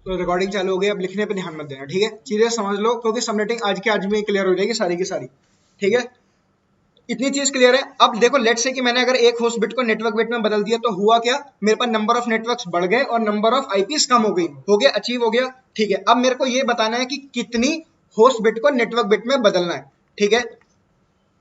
तो रिकॉर्डिंग चालू हो गई, अब लिखने पे ध्यान मत देना, ठीक है, चीजें समझ लो क्योंकि सबनेटिंग आज के आज में क्लियर हो जाएगी सारी की सारी, ठीक है, इतनी चीज क्लियर है। अब देखो लेट्स से कि मैंने अगर एक होस्ट बिट को नेटवर्क बिट में बदल दिया तो हुआ क्या, मेरे पास नंबर ऑफ नेटवर्क्स बढ़ गए और नंबर ऑफ आईपीस कम हो गया, अचीव हो गया, ठीक है। अब मेरे को ये बताना है कि कितनी होस्ट बिट को नेटवर्क बिट में बदलना है, ठीक है।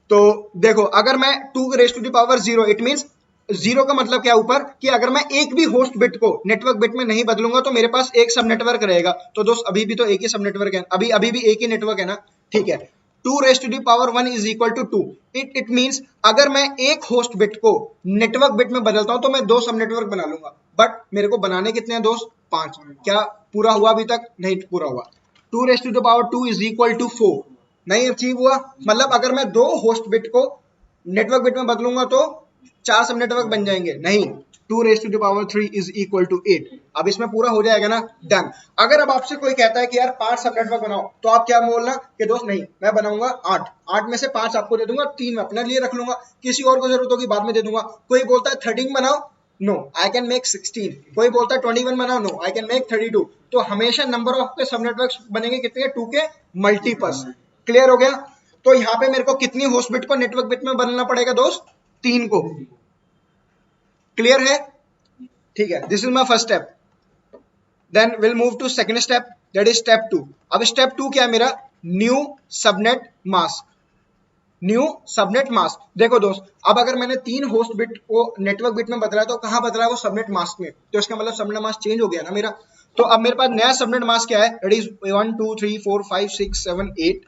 तो देखो अगर मैं 2⁻�0, इट मींस 0 का मतलब क्या ऊपर कि अगर मैं एक भी होस्ट बिट को नेटवर्क बिट में नहीं बदलूंगा तो मेरे पास एक सब नेटवर्क रहेगा। तो दोस्त अभी भी तो एक ही सब नेटवर्क है, अभी भी एक ही नेटवर्क है ना, ठीक है। 2⁻1 is equal to 2, it means अगर मैं एक होस्ट बिट को नेटवर्क बिट में बदलता हूं तो मैं 2 सब नेटवर्क बना लूंगा, बट मेरे को बनाने कितने हैं दोस्त, 5। क्या पूरा हुआ अभी तक, नहीं पूरा हुआ। 2⁻2 इज इक्वल टू 4 नहीं अचीव हुआ, मतलब अगर मैं 2 होस्ट बिट को नेटवर्क बिट में बदलूंगा तो 4 सब नेटवर्क बन जाएंगे, नहीं 2⁻3 इज इक्वल टू 8। अब इसमें पूरा हो जाएगा ना, डन। अगर अब आपसे कोई कहता है कि यार 5 सब नेटवर्क बनाओ, तो आप क्या बोलना कि दोस्त नहीं मैं बनाऊंगा 8 में से 5 आपको दे दूंगा, 3 मैं अपने लिए रख लूंगा, किसी और को जरूरत होगी बाद में दे दूंगा। कोई बोलता है 13 बनाओ, नो आई कैन मेक 16। कोई बोलता है 21 बनाओ, नो आई कैन मेक 32। तो हमेशा नंबर ऑफ सब नेटवर्क बनेंगे कितने, 2 के मल्टीपल्स। क्लियर हो गया। तो यहाँ पे मेरे को कितनी होस्ट बिट को नेटवर्क बिट में बदलना पड़ेगा दोस्त, 3 को। क्लियर है, ठीक है, this is my first step. Then will move to second step, that is step 2। अब स्टेप 2 क्या है मेरा, new subnet mask. New subnet mask, देखो दोस्त अब अगर मैंने 3 होस्ट बिट को नेटवर्क बिट में बदला है तो कहां बदला है, वो सबनेट मास्क में, तो इसका मतलब सबनेट मास्क चेंज हो गया ना मेरा। तो अब मेरे पास नया सबनेट मास्क क्या है, दैट इज 1 2 3 4 5 6 7 8,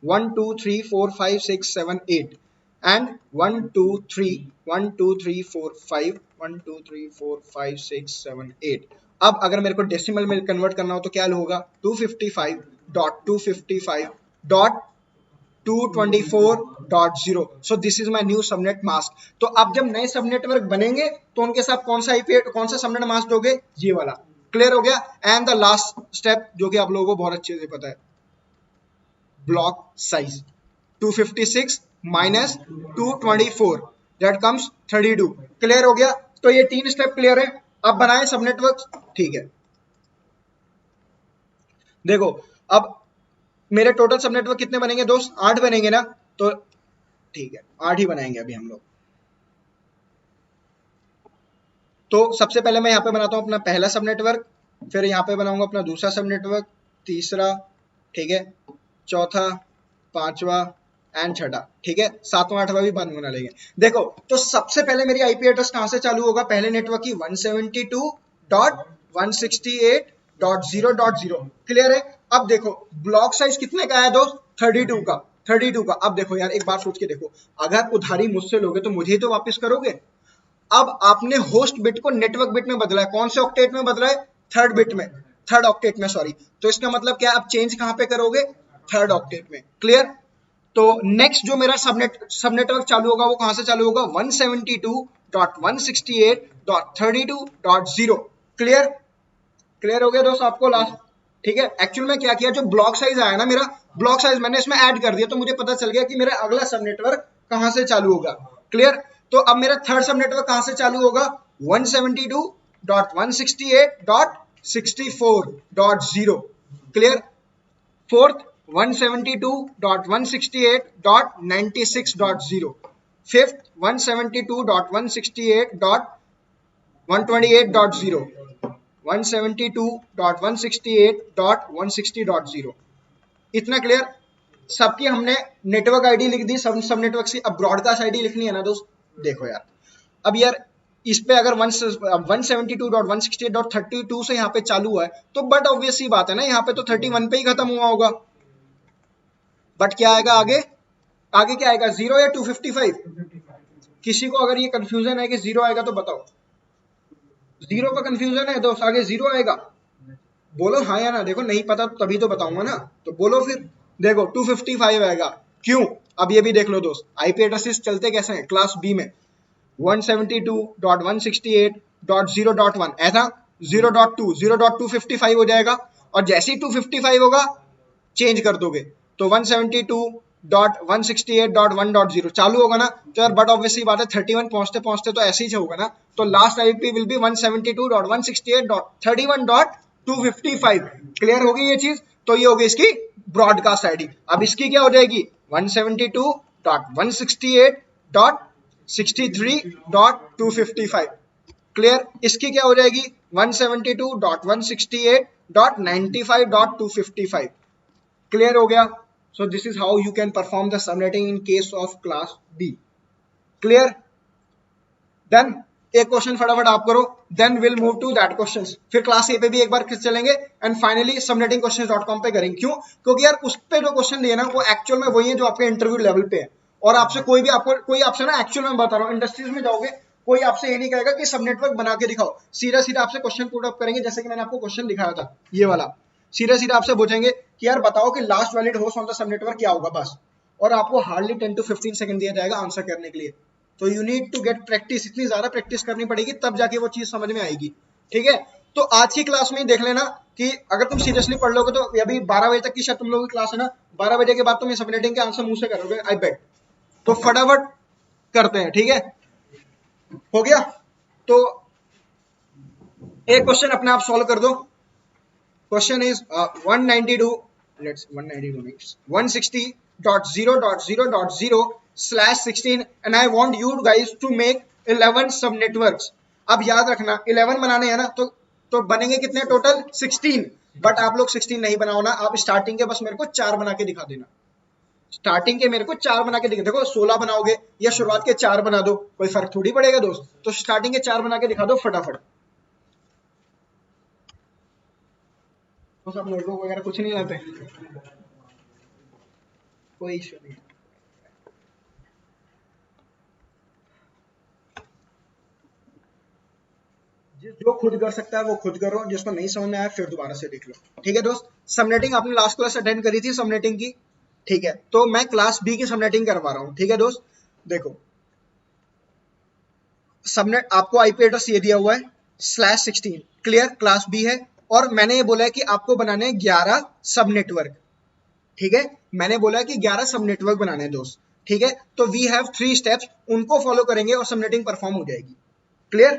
1 2 3 4 5 6 7 8 and 1 2 3 1 2 3 4 5 1 2 3 4 5 6 7 8। अब अगर मेरे को डेसिमल में कन्वर्ट करना हो तो क्या होगा, 255.255.224.0। सो this is my new subnet mask. तो अब जब नए सब नेटवर्क बनेंगे तो उनके साथ कौन सा आईपी, कौन सा सबनेट मास्क दोगे, ये वाला। क्लियर हो गया। एंड द लास्ट स्टेप जो कि आप लोगों को बहुत अच्छे से पता है, block size 256 minus 224 that comes 32। Clear हो गया। तो ये 3 स्टेप क्लियर है। अब बनाएं सब नेटवर्क, ठीक है। देखो अब मेरे टोटल सब नेटवर्क कितने बनेंगे दोस्त, 8 बनेंगे ना, तो ठीक है 8 ही बनाएंगे अभी हम लोग। तो सबसे पहले मैं यहाँ पे बनाता हूँ अपना पहला सब नेटवर्क, फिर यहाँ पे बनाऊंगा अपना दूसरा सब नेटवर्क, तीसरा, ठीक है, चौथा, पांचवा एंड छठा, ठीक है, सातवां आठवां भी बाद में बना लेंगे। देखो तो सबसे पहले मेरी आईपी एड्रेस कहां से चालू होगा, पहले नेटवर्क की 172.168.0.0। क्लियर है। अब देखो ब्लॉक साइज कितने का है दोस्त, 32 का। 32 का। अब देखो यार एक बार सोच के देखो, अगर उधारी मुझसे लोगे तो मुझे ही तो वापस करोगे। अब आपने होस्ट बिट को नेटवर्क बिट में बदला है, कौन से ऑक्टेट में बदला है, थर्ड बिट में, थर्ड ऑक्टेट में, सॉरी। तो इसका मतलब क्या, आप चेंज कहां पे करोगे, थर्ड ऑक्टेट में। क्लियर। तो नेक्स्ट जो मेरा सब नेटवर्क चालू होगा वो कहां से चालू होगा, 172.168.32.0। क्लियर। क्लियर हो गया दोस्त आपको लास्ट, ठीक है। एक्चुअल में क्या किया, जो ब्लॉक साइज आया ना मेरा, ब्लॉक साइज मैंने इसमें ऐड कर दिया, तो मुझे पता चल गया कि मेरा अगला सब नेटवर्क कहां से चालू होगा। क्लियर। तो अब मेरा थर्ड सब नेटवर्क कहां से चालू होगा, 172.168.64.0। क्लियर। फोर्थ 172.168.96.0। फिफ्थ 172.168.128.0। 172.168.160.0। इतना क्लियर। सबकी हमने नेटवर्क आईडी लिख दी, सब नेटवर्क की। अब ब्रॉडकास्ट आईडी लिखनी है ना दोस्त। देखो यार अब यार इस पे अगर 172.168.32 से यहाँ पे चालू हुआ है तो बट ऑब्वियस सी बात है ना, यहाँ पे तो 31 पे ही खत्म हुआ होगा। बट क्या आएगा आगे, आगे क्या आएगा, 0 या 255। किसी को अगर ये कंफ्यूजन है कि 0 आएगा तो बताओ। 0 का कंफ्यूजन है दोस्त, आगे 0 आएगा, बोलो हाँ या ना। देखो नहीं पता तभी तो बताऊंगा ना, तो बोलो फिर। देखो 255 आएगा, क्यों, अब ये भी देख लो दोस्त। आईपी एड्रेसेस चलते कैसे हैं क्लास बी में, 172.168.0.1 ऐसा 0.2 0.255 हो जाएगा, और जैसे ही 255 होगा चेंज कर दोगे तो 172.168.1.0 चालू होगा ना। तो यार बट ऑब्वियसली बात है 31 पहुंचते पहुंचते तो ऐसे ही होगा ना। तो last IP will be 172.168.31.0 255। Clear होगी ये चीज? तो ये होगी इसकी ब्रॉडकास्ट आईडी। अब इसकी क्या हो जाएगी 172.168.63.255। क्लियर? इसकी क्या हो जाएगी 172.168.95.255। क्लियर हो गया? So this is how you can perform the subnetting in case of class B. Clear? Then एक क्वेश्चन फटाफट आप करो, then will move to that questions. फिर क्लास ए पे भी एक बार चलेंगे एंड फाइनली subnettingquestions.com पे करेंगे। क्यों? क्योंकि यार उस पे जो क्वेश्चन दिए ना वो एक्चुअल में वही है जो आपके इंटरव्यू लेवल पे है। और आपसे कोई आपसे ना एक्चुअल में बता रहा हूँ, इंडस्ट्रीज में जाओगे कोई आपसे ये नहीं कहेगा कि सब नेटवर्क बना के दिखाओ, सीधा सीधा आपसे क्वेश्चन पुट अप करेंगे, जैसे कि मैंने आपको क्वेश्चन दिखाया था ये वाला। सीधा सीधा आपसे पूछेंगे कि यार बताओ कि last valid host on the sub network क्या होगा, बस। और आपको हार्डली 10 to 15 सेकंड दिया जाएगा आंसर करने के लिए। तो you need to get practice, इतनी ज्यादा प्रैक्टिस करनी पड़ेगी तब जाके वो चीज समझ में आएगी। ठीक है? तो आज की क्लास में ही देख लेना कि अगर तुम सीरियसली पढ़ लोगे तो अभी 12 बजे तक की शायद तुम लोगों की क्लास है ना, 12 बजे के बाद तुम सबनेटिंग के आंसर मुंह से करोगे आई बेट। तो फटाफट करते हैं, ठीक है? हो गया? तो एक क्वेश्चन अपने आप सॉल्व कर दो। Question is 192 let's 192 means 160.0.0.0/16 and I want you guys to make 11 सब नेटवर्क्स। अब याद रखना 11 बनाने हैं ना, तो बनेंगे कितने टोटल 16। बट आप लोग 16 नहीं बनाओ ना, आप स्टार्टिंग के बस मेरे को 4 बना के दिखा देना। स्टार्टिंग के मेरे को 4 बना के दिखा, देखो 16 बनाओगे या शुरुआत के 4 बना दो, कोई फर्क थोड़ी पड़ेगा दोस्त। तो स्टार्टिंग के 4 बना के दिखा दो फटाफट। तो सब नोटबुक वगैरह कुछ नहीं लाते, कोई इश्यू नहीं। जो खुद कर सकता है वो खुद करो, जिसको नहीं समझ में आया फिर दोबारा से देख लो। ठीक है दोस्त? सबनेटिंग आपने लास्ट क्लास अटेंड करी थी सबनेटिंग की, ठीक है? तो मैं क्लास बी की सबनेटिंग करवा रहा हूँ। ठीक है दोस्त? देखो सबनेट आपको आईपी एड्रेस ये दिया हुआ है /16। क्लियर? क्लास बी है और मैंने ये बोला है कि आपको बनाने हैं 11 सब नेटवर्क। ठीक है? मैंने बोला कि 11 सब नेटवर्क बनाने हैं दोस्त। ठीक है? तो वी हैव 3 स्टेप्स, उनको फॉलो करेंगे और सबनेटिंग परफॉर्म हो जाएगी। क्लियर?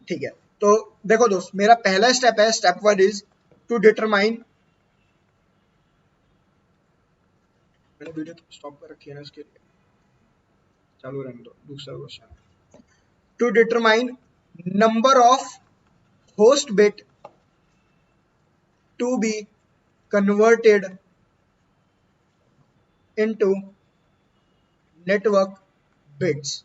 ठीक है? तो देखो दोस्त, मेरा पहला स्टेप है, स्टेप 1 इज टू डिटरमाइन, मैंने वीडियो स्टॉप कर रखी है ना इसके लिए, चालू रहने दो। दूसरा question, to determine number of host bit to be converted into network bits.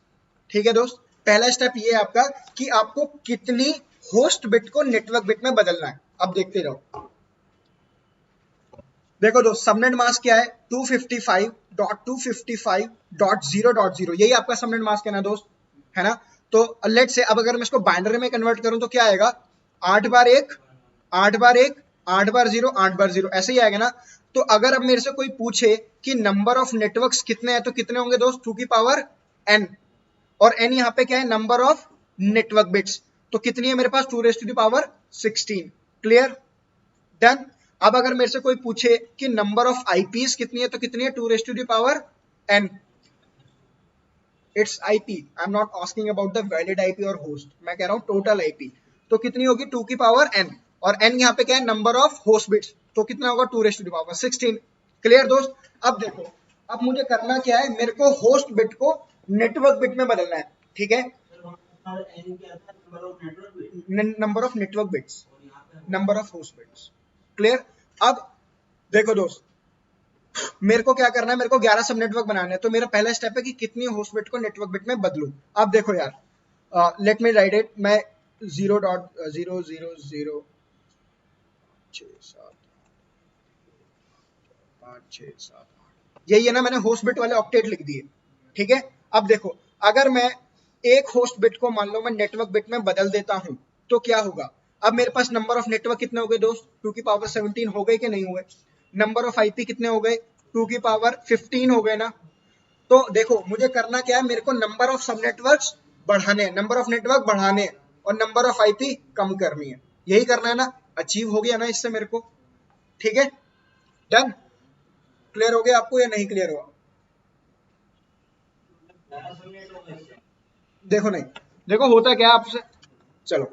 ठीक है दोस्त? पहला स्टेप ये है आपका कि आपको कितनी होस्ट बिट को नेटवर्क बिट में बदलना है। अब देखते रहो। देखो दोस्त, सबनेट मास्क क्या है 255.255.0.0, यही आपका सबनेट मास्क है ना दोस्त, है ना? तो लेट से अब अगर मैं इसको बाइनरी में कन्वर्ट करूं तो क्या आएगा 8 बार 1 8 बार 1 8 बार 0 8 बार 0, ऐसे ही आएगा ना? तो अगर अब मेरे से कोई पूछे कि नंबर ऑफ नेटवर्क्स कितने हैं तो कितने होंगे दोस्त 2 की पावर n, और n यहाँ पे क्या है नंबर ऑफ नेटवर्क बिट्स, तो कितनी है मेरे पास 2⁻16। क्लियर? डन। अब अगर मेरे से कोई पूछे कि नंबर ऑफ आईपीज कितनी है तो कितनी है 2⁻n। It's IP, I am not asking about the valid IP और होस्ट, मैं कह रहा हूं टोटल आईपी। तो कितनी होगी 2 की पावर n, और n यहाँ पे क्या है नंबर ऑफ होस्ट बिट्स, तो कितना होगा 2⁻16। क्लियर दोस्त? अब देखो, अब मुझे करना क्या है, मेरे को होस्ट बिट को नेटवर्क बिट में बदलना है। ठीक है? Number of network bits, number of host bits. Clear? अब देखो दोस्त, मेरे को क्या करना है, मेरे को 11 सब नेटवर्क बनाने हैं। तो मेरा पहला स्टेप है कि कितनी होस्ट बिट को नेटवर्क बिट में बदलूं। अब देखो यार, लेट मी राइट इट, मैं 0.000067567 यही है ना, मैंने होस्ट बिट वाले ऑक्टेट लिख दिए। ठीक है? अब देखो, अगर मैं एक होस्ट बिट को मान लो मैं नेटवर्क बिट में बदल देता हूं तो क्या होगा। अब मेरे पास नंबर ऑफ नेटवर्क कितने हो गए दोस्त 2 की पावर 17 हो गए कि नहीं हुए। नंबर ऑफ आईपी कितने हो गए 2 की पावर 15 हो गए ना। तो देखो मुझे करना क्या है, मेरे को नंबर ऑफ सब नेटवर्क्स बढ़ाने हैं, नंबर ऑफ नेटवर्क बढ़ाने हैं और नंबर ऑफ आईपी कम करनी है। यही करना है ना? अचीव हो गया ना इससे मेरे को? ठीक है? डन। क्लियर हो गया आपको या नहीं क्लियर हुआ? देखो नहीं, देखो होता क्या है आपसे, चलो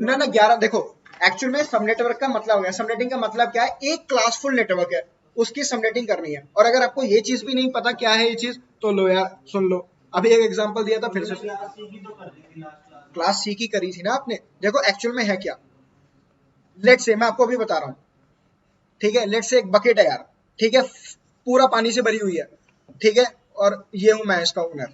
ना ना 11 देखो, एक्चुअल में सब नेटवर्क का मतलब हो गया, सबनेटिंग का मतलब क्या है, एक क्लासफुल नेटवर्क है उसकी सबनेटिंग करनी है। और अगर आपको ये चीज भी नहीं पता क्या है ये चीज, तो लो यार सुन लो, अभी एक एग्जांपल दिया था फिर से। क्लास सी की करी थी ना आपने। देखो एक्चुअल में है क्या, लेट से मैं आपको अभी बता रहा हूँ, ठीक है। लेट से एक बकेट है यार, ठीक है, पूरा पानी से भरी हुई है, ठीक है, और ये हूं मैं इसका ओनर,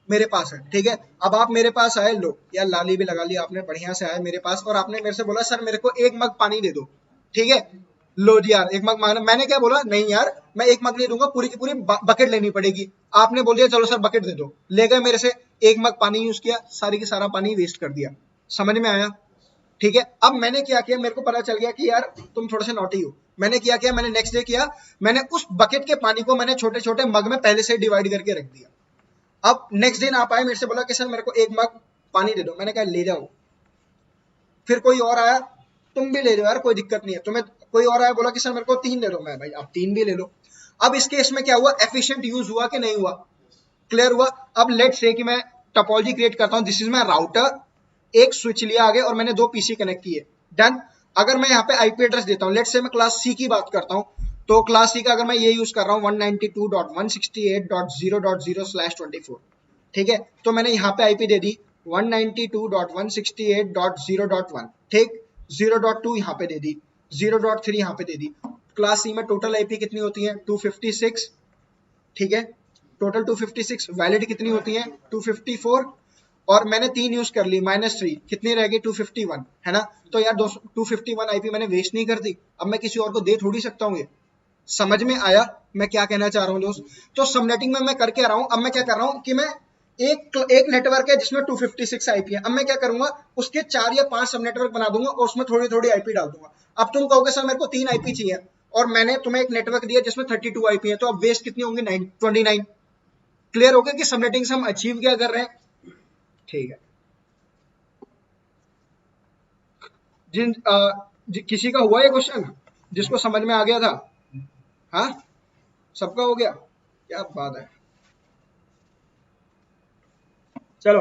मेरे पास है, ठीक है। अब आप मेरे पास आए, लो यार लाली भी लगा ली आपने, बढ़िया से आए मेरे पास और आपने मेरे से बोला सर मेरे को एक मग पानी दे दो, ठीक है। लो जी यार एक मग मांगना, मैंने क्या बोला, नहीं यार मैं एक मग नहीं दूंगा, पूरी की पूरी बकेट लेनी पड़ेगी। आपने बोल दिया चलो सर बकेट दे दो, ले गए मेरे से, एक मग पानी यूज किया, सारी की सारा पानी वेस्ट कर दिया। समझ में आया, ठीक है। अब मैंने क्या किया, मेरे को पता चल गया कि यार तुम थोड़े से नॉटी हो। मैंने क्या किया, मैंने नेक्स्ट डे किया, मैंने उस बकेट के पानी को मैंने छोटे छोटे मग में पहले से डिवाइड करके रख दिया। अब नेक्स्ट दिन आप आए मेरे से बोला कि सर मेरे को एक मग पानी दे दो, मैंने कहा ले जाओ। फिर कोई और आया, तुम भी ले लो यार कोई दिक्कत नहीं है तुम्हें, कोई और आया बोला कि सर मेरे को 3 ले लो, मैं भाई आप 3 भी ले लो। अब इस केस में क्या हुआ, एफिशिएंट यूज हुआ कि नहीं हुआ, क्लियर हुआ। अब लेट से कि मैं टोपोलॉजी क्रिएट करता हूं, दिस इज माय राउटर, एक स्विच लिया आगे और मैंने 2 पीसी कनेक्ट किए, डन। अगर मैं यहाँ पे आईपी एड्रेस देता हूँ, लेट से मैं क्लास सी की बात करता हूँ, तो क्लास सी का अगर मैं ये यूज कर रहा हूँ 192.168.0.0/24, ठीक है। तो मैंने यहाँ पे आईपी दे दी 192.168.0.1, ठीक। 0.2 यहाँ पे दे दी, 0.3 यहाँ पे दे दी। क्लास सी में टोटल आईपी कितनी होती है, 256, ठीक है। टोटल 256, वैलिड कितनी होती है 254, और मैंने 3 यूज कर ली, -3 कितनी रहेगी 251, है ना। तो यार 251 आईपी मैंने वेस्ट नहीं कर दी, अब मैं किसी और को दे थोड़ी सकता हूँ ये। समझ में आया मैं क्या कहना चाह रहा हूँ दोस्त। तो सबनेटिंग में मैं करके आ रहा हूँ, अब मैं क्या कर रहा हूँ कि मैं एक नेटवर्क है जिसमें 256 आईपी है, अब मैं क्या करूंगा, उसके 4 या 5 सब नेटवर्क बना दूंगा और उसमें थोड़ी थोड़ी आईपी डाल दूंगा। अब तुम कहोगे सर मेरे को 3 आईपी चाहिए, और मैंने तुम्हें एक नेटवर्क दिया जिसमें 32 आईपी है, तो अब वेस्ट कितनी होंगी 29। क्लियर हो गया कि सबनेटिंग से हम अचीव क्या कर रहे हैं, ठीक है। किसी का हुआ ये क्वेश्चन, जिसको समझ में आ गया था, हाँ सबका हो गया, क्या बात है। चलो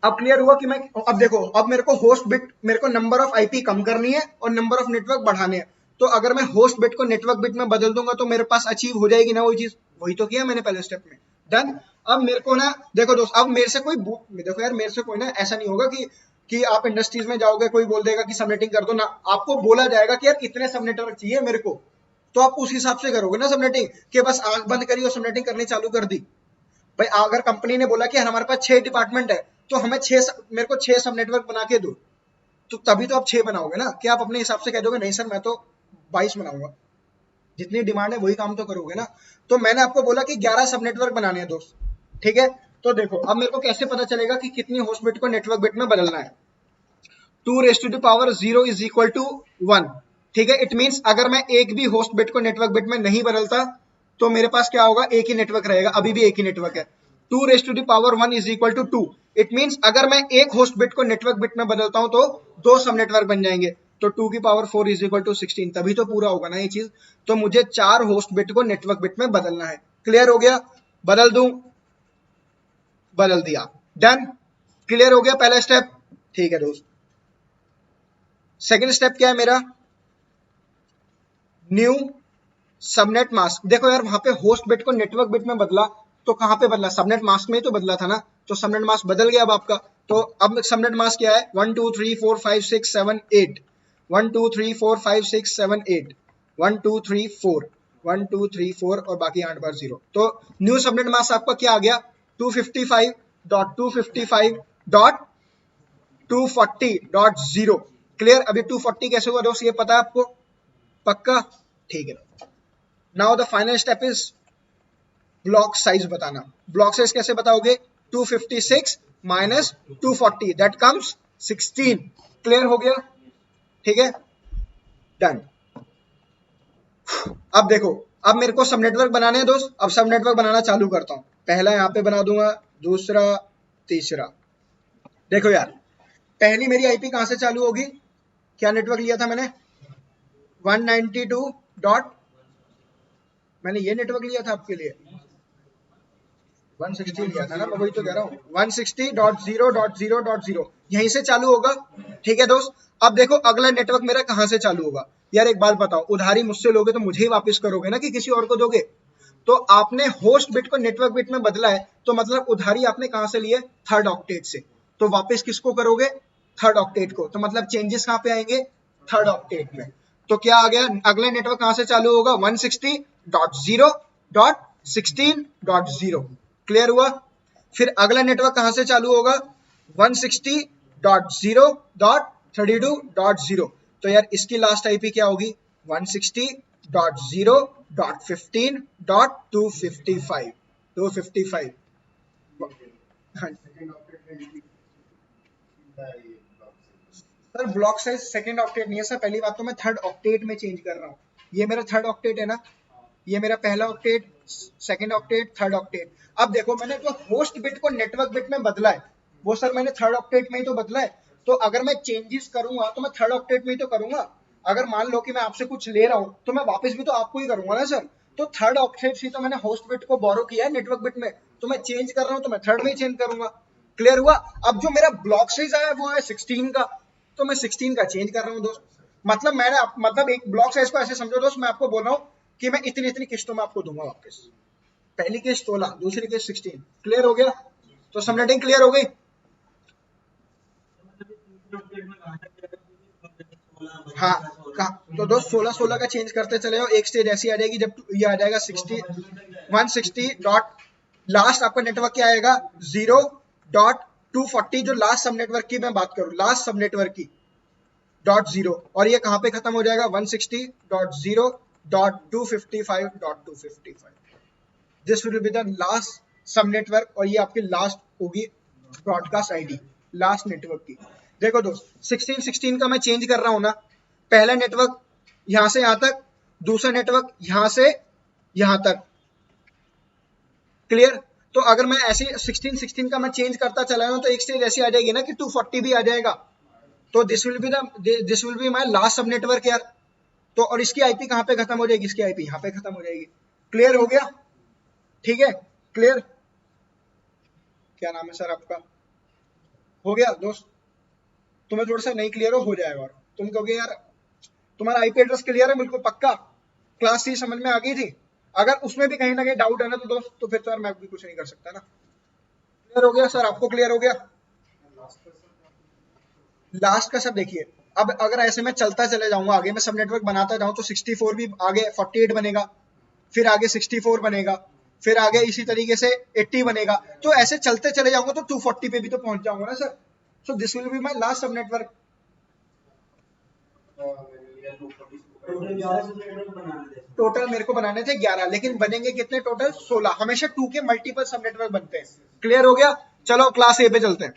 अब क्लियर हुआ कि मैं, अब देखो अब मेरे को होस्ट बिट, मेरे को नंबर ऑफ आईपी कम करनी है और नंबर ऑफ नेटवर्क बढ़ाने हैं। तो अगर मैं होस्ट बिट को नेटवर्क बिट में बदल दूंगा तो मेरे पास अचीव हो जाएगी ना वही चीज, वही तो किया मैंने पहले स्टेप में, डन। अब मेरे को ना देखो दोस्त, अब मेरे से कोई देखो यार मेरे से कोई ना ऐसा नहीं होगा कि आप इंडस्ट्रीज में जाओगे कोई बोल देगा कि सबनेटिंग कर दो ना, आपको बोला जाएगा कि यार इतने सब नेटवर्क चाहिए मेरे को, तो आप उस हिसाब से करोगे ना सबनेटिंग, कि बस आंख बंद करी और सबनेटिंग करनी चालू कर दी। भाई अगर कंपनी ने बोला कि हमारे पास 6 डिपार्टमेंट है, तो हमें मेरे को 6 सब नेटवर्क बना के दो, तो तभी तो आप 6 बनाओगे ना, कि आप अपने हिसाब से कह दोगे नहीं सर मैं तो 22 बनाऊंगा, जितनी डिमांड है वही काम तो करोगे ना। तो मैंने आपको बोला कि 11 सब नेटवर्क बनाने हैं दोस्त, ठीक है। तो देखो अब मेरे को कैसे पता चलेगा कि कितनी होस्ट बिट को नेटवर्क बिट में बदलना है, 2⁻0 इज इक्वल टू 1, ठीक है। इट मीन्स अगर मैं एक भी होस्ट बिट को नेटवर्क बिट में नहीं बदलता तो मेरे पास क्या होगा, एक ही नेटवर्क रहेगा, अभी भी एक ही नेटवर्क है। 2⁻1 is equal to 2, it means अगर मैं एक होस्ट बिट को नेटवर्क बिट में बदलता हूं तो 2 सब नेटवर्क बन जाएंगे, तो 2⁴ इज इक्वल टू 16, तभी तो पूरा होगा ना ये चीज। तो मुझे 4 होस्ट बिट को नेटवर्क बिट में बदलना है। क्लियर हो गया, बदल दूं, बदल दिया, डन। क्लियर हो गया पहला स्टेप, ठीक है दोस्त। सेकेंड स्टेप क्या है मेरा, न्यू सबनेट मास्क। देखो यार वहां पे होस्ट बिट को नेटवर्क बिट में बदला, तो कहां पे बदला, सबनेट मास्क में ही तो बदला था ना, तो सबनेट मास्क बदल गया अब आपका। तो अब सबनेट मास्क क्या है, 1 2 3 4 5 6 7 8, 1 2 3 4 5 6 7 8, 1 2 3 4, 1 2 3 4 और बाकी 8 बार 0। तो न्यू सबनेट मास्क आपका क्या आ गया, 255.255.240.0। क्लियर, अभी 240 कैसे हुआ दोस्त ये पता है आपको, पक्का, ठीक है। Now the final step is block size बताना। ब्लॉक साइज कैसे बताओगे, 256 माइनस 240 दैट कम्स 16। क्लियर हो गया, ठीक है, डन। अब देखो, अब मेरे को सब नेटवर्क बनाने हैं दोस्त, अब सब नेटवर्क बनाना चालू करता हूं। पहला यहां पे बना दूंगा, दूसरा, तीसरा। देखो यार पहली मेरी आईपी कहां से चालू होगी, क्या नेटवर्क लिया था मैंने, 192 डॉट, मैंने ये नेटवर्क लिया था आपके लिए, 160 लिया था ना, मैं वही तो कह रहा हूँ 160.0.0.0 यहीं से चालू होगा। ठीक है दोस्त, अब देखो अगला नेटवर्क मेरा कहाँ से चालू होगा। यार एक बात बताओ, उधारी मुझसे लोगे तो मुझे ही वापस करोगे ना कि किसी और को दोगे? तो आपने होस्ट बिट को नेटवर्क बिट में बदला है, तो मतलब उधारी आपने कहाँ से ली है? थर्ड ऑक्टेट से। तो वापस किसको करोगे? थर्ड ऑक्टेट को। तो मतलब चेंजेस कहाँ पे आएंगे? थर्ड ऑक्टेट में। तो क्या आ गया? अगला नेटवर्क कहाँ से चालू होगा? 160.0.16.0। क्लियर हुआ? फिर अगला नेटवर्क कहां से चालू होगा? 160.0.32.0। तो यार इसकी लास्ट आईपी क्या होगी? 160.0.15.255 255। Sir block size second octet नहीं है सर, पहली बात तो मैं थर्ड ऑक्टेट में चेंज कर रहा हूँ। ये मेरा थर्ड ऑक्टेट है ना, ये मेरा पहला octet, second octet, third octet. अब देखो मैंने जो होस्ट बिट को नेटवर्क बिट में बदला है वो सर मैंने थर्ड ऑक्टेट में ही तो बदला है। तो अगर मैं चेंजेस करूंगा तो मैं थर्ड ऑक्टेट में ही तो करूंगा। अगर मान लो कि मैं आपसे कुछ ले रहा हूं तो मैं वापस भी तो आपको ही करूंगा ना सर। तो थर्ड ऑक्टेट से तो मैंने होस्ट बिट को बोरो किया है नेटवर्क बिट में, तो मैं चेंज कर रहा हूं तो मैं थर्ड में ही चेंज करूंगा। क्लियर हुआ? अब जो मेरा ब्लॉक साइज आया वो है 16 का, तो मैं 16 का चेंज कर रहा हूँ दोस्त। मतलब मैंने मतलब एक ब्लॉक साइज को ऐसे समझो दोस्त, मैं आपको बोल रहा हूँ कि मैं इतनी इतनी किस्तों में आपको दूंगा वापस। पहली किस्त 16, दूसरी किस्त 16। क्लियर हो गया? तो सबनेटिंग क्लियर हो गई? हाँ तो दोस्त 16 का चेंज करते चले जाओ, एक स्टेज ऐसी आ जाएगी जब ये आ जाएगा 60 160 डॉट लास्ट आपका नेटवर्क क्या आएगा? 0.240, जो लास्ट सब नेटवर्क की मैं बात करूं, लास्ट सब नेटवर्क की .0, और ये कहां पे खत्म हो जाएगा? 160.0.255.255। This will be the last सब नेटवर्क, और ये आपकी लास्ट होगी ब्रॉडकास्ट आईडी लास्ट नेटवर्क की। देखो दोस्त 16 का मैं चेंज कर रहा हूं ना, पहला नेटवर्क यहां से यहां तक, दूसरा नेटवर्क यहां से यहां तक। क्लियर? तो अगर मैं ऐसे 16 का मैं चेंज करता चला जाऊं तो एक स्टेज ऐसी आ जाएगी ना कि 240 भी आ जाएगा। तो this will be my last सब नेटवर्क यार। तो और इसकी आईपी कहां पे खत्म हो जाएगी? इसकी आईपी यहां पे खत्म हो जाएगी। क्लियर हो गया? ठीक है, क्लियर? क्या नाम है सर आपका? हो गया दोस्त? तुम्हें थोड़ा सा नहीं क्लियर हो जाएगा, और तुम कहोगे यार तुम्हारा आईपी एड्रेस क्लियर है बिल्कुल पक्का, क्लास सी समझ में आ गई थी। अगर उसमें भी कहीं ना कहीं डाउट है ना तो दोस्त, तो फिर तो यार मैं भी कुछ नहीं कर सकता ना। क्लियर हो गया सर? आपको क्लियर हो गया? लास्ट का सब देखिए, अब अगर ऐसे में चलता चले जाऊंगा आगे, मैं सब नेटवर्क बनाता जाऊं तो 64 भी आगे 48 बनेगा, फिर आगे 64 बनेगा, फिर आगे इसी तरीके से 80 बनेगा। तो ऐसे चलते चले जाऊंगा तो 240 पे भी तो पहुंच जाऊंगा ना sir. So this will be my last सब नेटवर्क। टोटल मेरे को बनाने थे 11, लेकिन बनेंगे कितने टोटल? 16। हमेशा 2 के मल्टीपल सब नेटवर्क बनते हैं। क्लियर हो गया? चलो क्लास ए पे चलते हैं।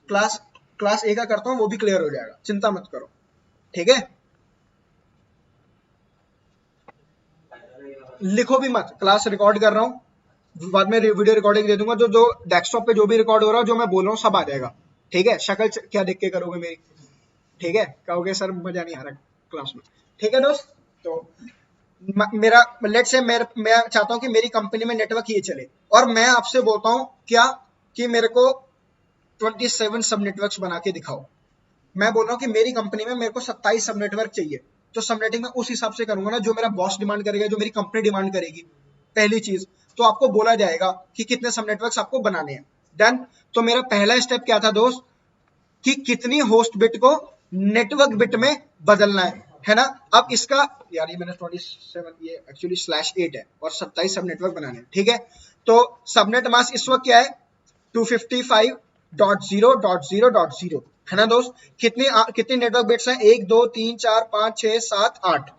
क्लास क्लास ए का करता हूँ, वो भी क्लियर हो जाएगा, चिंता मत करो। ठीक है, लिखो भी मत, क्लास रिकॉर्ड कर रहा हूँ, बाद में वीडियो रिकॉर्डिंग दे दूंगा। जो डेस्कटॉप पे जो भी रिकॉर्ड हो रहा है, जो मैं बोल रहा हूँ सब आ जाएगा। ठीक है, शक्ल क्या देख के करोगे मेरी? ठीक है, कहोगे सर मजा नहीं आ रहा क्लास में। ठीक है दोस्त, तो मेरा लेट से मैं चाहता हूँ कि मेरी कंपनी में नेटवर्क ये चले, और मैं आपसे बोलता हूँ क्या कि मेरे को 27 सब नेटवर्क्स बना के दिखाओ। मैं बोल रहा हूँ कि मेरी कंपनी में मेरे को 27 सब नेटवर्क चाहिए। तो सबनेटिंग में उस हिसाब से करूंगा ना जो मेरा बॉस डिमांड करेगा, जो मेरी कंपनी डिमांड करेगी। पहली चीज तो आपको बोला जाएगा कि कितने सब नेटवर्क्स आपको बनाने हैं। डन। तो मेरा पहला स्टेप क्या था दोस्त, कि कितनी होस्ट बिट को नेटवर्क बिट में बदलना है ना। अब इसका यार ये मैंने 27, ये एक्चुअली /8 है, और 27 सब नेटवर्क बनाने हैं। ठीक है, तो सबनेट मास्क इस वक्त क्या है? 255.0.0.0 है ना दोस्त। कितनी नेटवर्क बिट्स हैं? 1 2 3 4 5 6 7 8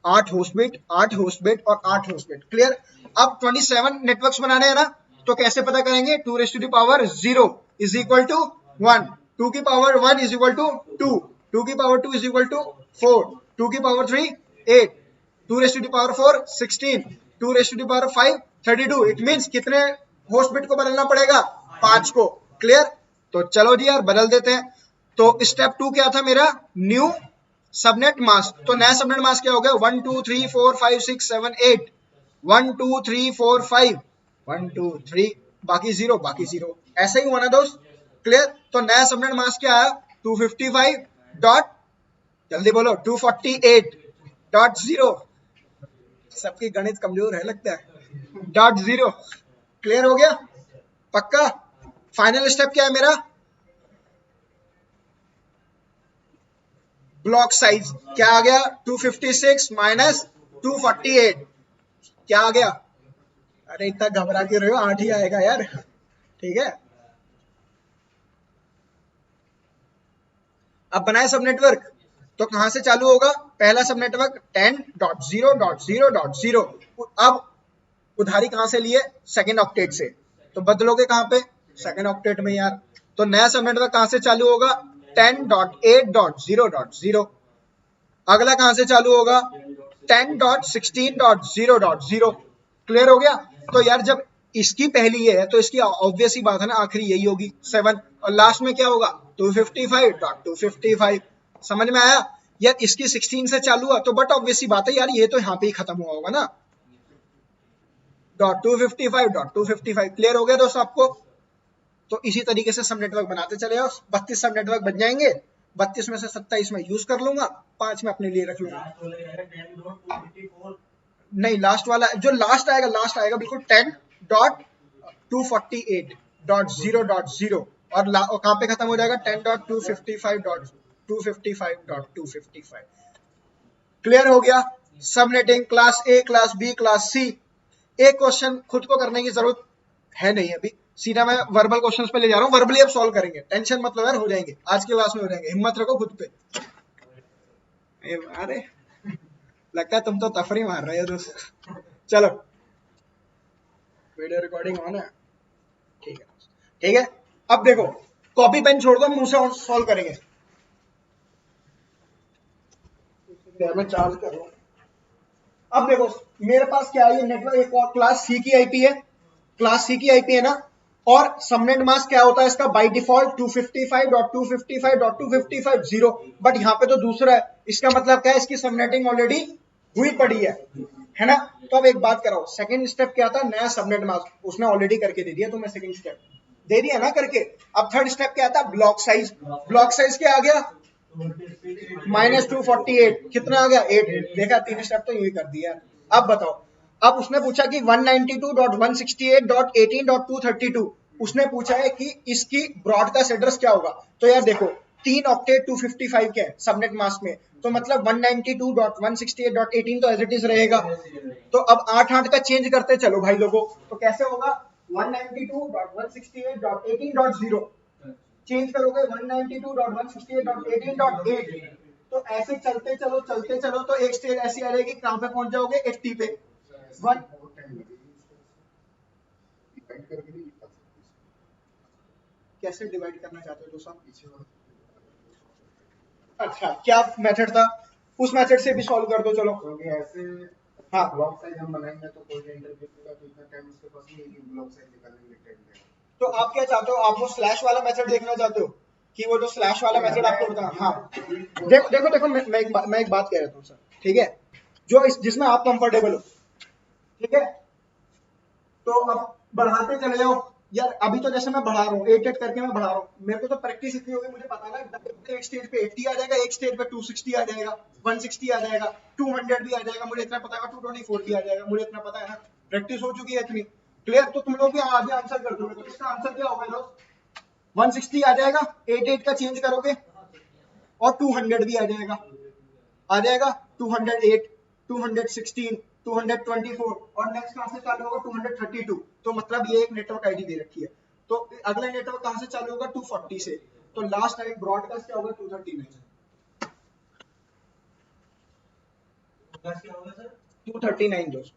8 होस्ट बिट, 8 होस्ट बिट और 8 होस्ट बिट। क्लियर? अब 27 नेटवर्क्स बनाने हैं ना, तो कैसे पता करेंगे? 2 raised to the power 0 is equal to 1, 2 की पावर 1 is equal to 2, 2 की पावर 2 is equal to 4, 2 की power 3 8, 2 raised to the power 4 16, 2 raised to the power 5 32। It means कितने होस्ट बिट को बदलना पड़ेगा? 5 को। क्लियर? तो चलो जी यार बदल देते हैं। तो स्टेप 2 क्या था मेरा? New subnet mask. तो नया सबनेट मास्क क्या हो गया? 1 2 3 4 5 6 7 8 1 2 3 4 5 1 2 3 बाकी जीरो ऐसा ही हुआ ना दोस्त। क्लियर। तो नया सबनेट मास्क क्या आया 255 डॉट जल्दी बोलो 248.0 सबकी गणित कमजोर है लगता है .0 क्लियर हो गया पक्का। फाइनल स्टेप क्या है मेरा ब्लॉक साइज क्या आ गया 256 माइनस 248 क्या आ गया। अरे इतना घबरा के रहे हो 8 ही आएगा यार ठीक है। अब बनाए सब नेटवर्क तो कहां से चालू होगा पहला सब नेटवर्क 10.0.0.0 अब उधारी कहां से लिए सेकंड ऑक्टेट से तो बदलोगे कहां पे सेकंड ऑक्टेट में यार। तो नया सब नेटवर्क कहां से चालू होगा 10.8.0.0 अगला कहां से चालू होगा 10.16.0.0 क्लियर हो गया। तो यार जब इसकी पहली ये है तो इसकी ऑब्वियस ही बात है ना आखिरी यही होगी 7 और लास्ट में क्या होगा 255.255 समझ में आया यार। इसकी 16 से चालू हुआ तो बट ऑब्वियस ही बात है यार ये तो यहाँ पे ही खत्म हुआ होगा ना .255.255 क्लियर हो गया दोस्तों आपको। तो इसी तरीके से सब नेटवर्क बनाते चले जाओ 32 सब नेटवर्क बन जाएंगे 32 में से 27 में यूज कर लूंगा 5 में अपने लिए रख लूंगा। नहीं लास्ट वाला जो लास्ट आएगा बिल्कुल 10.248.0.0 और कहां पे खत्म हो जाएगा 10.255.255. क्लियर हो गया। Subnetting class A class B class C. एक क्वेश्चन खुद को करने की जरूरत है नहीं अभी सीधा मैं वर्बल क्वेश्चंस पे ले जा रहा हूँ वर्बली अब सॉल्व करेंगे टेंशन मतलब यार हो जाएंगे आज की क्लास में हो जाएंगे हिम्मत रखो खुद पे। अरे लगता है तुम तो तफरी मार रहे हो दोस्त चलो वीडियो रिकॉर्डिंग ऑन है ठीक है। अब देखो कॉपी पेन छोड़ दो मुंह से सॉल्व करेंगे। मैं चार्ज कर रहा हूं। अब देखो मेरे पास क्या है ये नेटवर्क एक और क्लास सी की आईपी है क्लास सी की आईपी है ना और सबनेट मास्क क्या होता है इसका बाय डिफॉल्ट 255.255.255.0 बट यहाँ पे तो दूसरा है इसका मतलब क्या है इसकी सबनेटिंग ऑलरेडी हुई पड़ी है ना। तो अब एक बात कराओ सेकंड स्टेप क्या था नया सबनेट मास्क उसने ऑलरेडी करके दे दिया तो मैं सेकंड स्टेप दे दिया ना करके। अब थर्ड स्टेप क्या था ब्लॉक साइज क्या आ गया -248 कितना आ गया 8 देखा 3 स्टेप तो यही कर दिया। अब बताओ अब उसने पूछा कि 192.168.18.232 उसने पूछा है कि इसकी ब्रॉडकास्ट एड्रेस क्या होगा। तो यार देखो 3 ऑक्टेट 255 के सबनेट मास्क में तो मतलब 192.168.18 तो एज इट इज रहेगा। तो अब 8 का चेंज करते चलो भाई लोगों तो कैसे होगा 192.168.18.0 चेंज करोगे 192.168.18.8 तो ऐसे चलते चलो तो एक स्टेज ऐसी आ जाएगी कहां पे पहुंच जाओगे 80 पे। कैसे डिवाइड करना चाहते हो दोस्तों अच्छा क्या मेथड था उस मेथड से भी सॉल्व कर दो चलो क्योंकि ऐसे हाँ ब्लॉक साइज हम बनाएंगे तो कोई इंटरव्यू का तो इतना टाइम उसके पास नहीं है कि ब्लॉक साइज निकालने के लिए टाइम देगा। तो आप क्या चाहते हो आप वो स्लैश वाला मेथड देखना चाहते हो कि वो जो स्लैश वाला मेथड आपको बता हाँ देखो मैं एक बात कह रहा हूँ सर ठीक है जो जिसमें आप कंफर्टेबल हो ठीक है। तो अब बढ़ाते चले जाओ यार अभी तो जैसे मैं बढ़ा रहा हूँ 8 करके मैं बढ़ा रहा हूँ मेरे को तो प्रैक्टिस इतनी होगी मुझे पता ना एक स्टेज पे 80 आ जाएगा एक स्टेज पे 260 आ जाएगा 160 आ जाएगा 200 भी आ जाएगा मुझे इतना पता है 224 भी आ जाएगा मुझे इतना पता है ना प्रैक्टिस हो चुकी है इतनी क्लियर। तो तुम लोग भी आगे आंसर कर दोगे तो इसका आंसर क्या होगा दोस्त 160 आ जाएगा 8 का चेंज करोगे और 200 भी आ जाएगा 208 216 224 और नेक्स्ट कहां से चालू होगा 232 तो मतलब ये एक नेटवर्क आईडी दे रखी है। तो अगला नेटवर्क कहां से चालू होगा 240 से तो लास्ट टाइम ब्रॉडकास्ट क्या होगा 239 दोस्त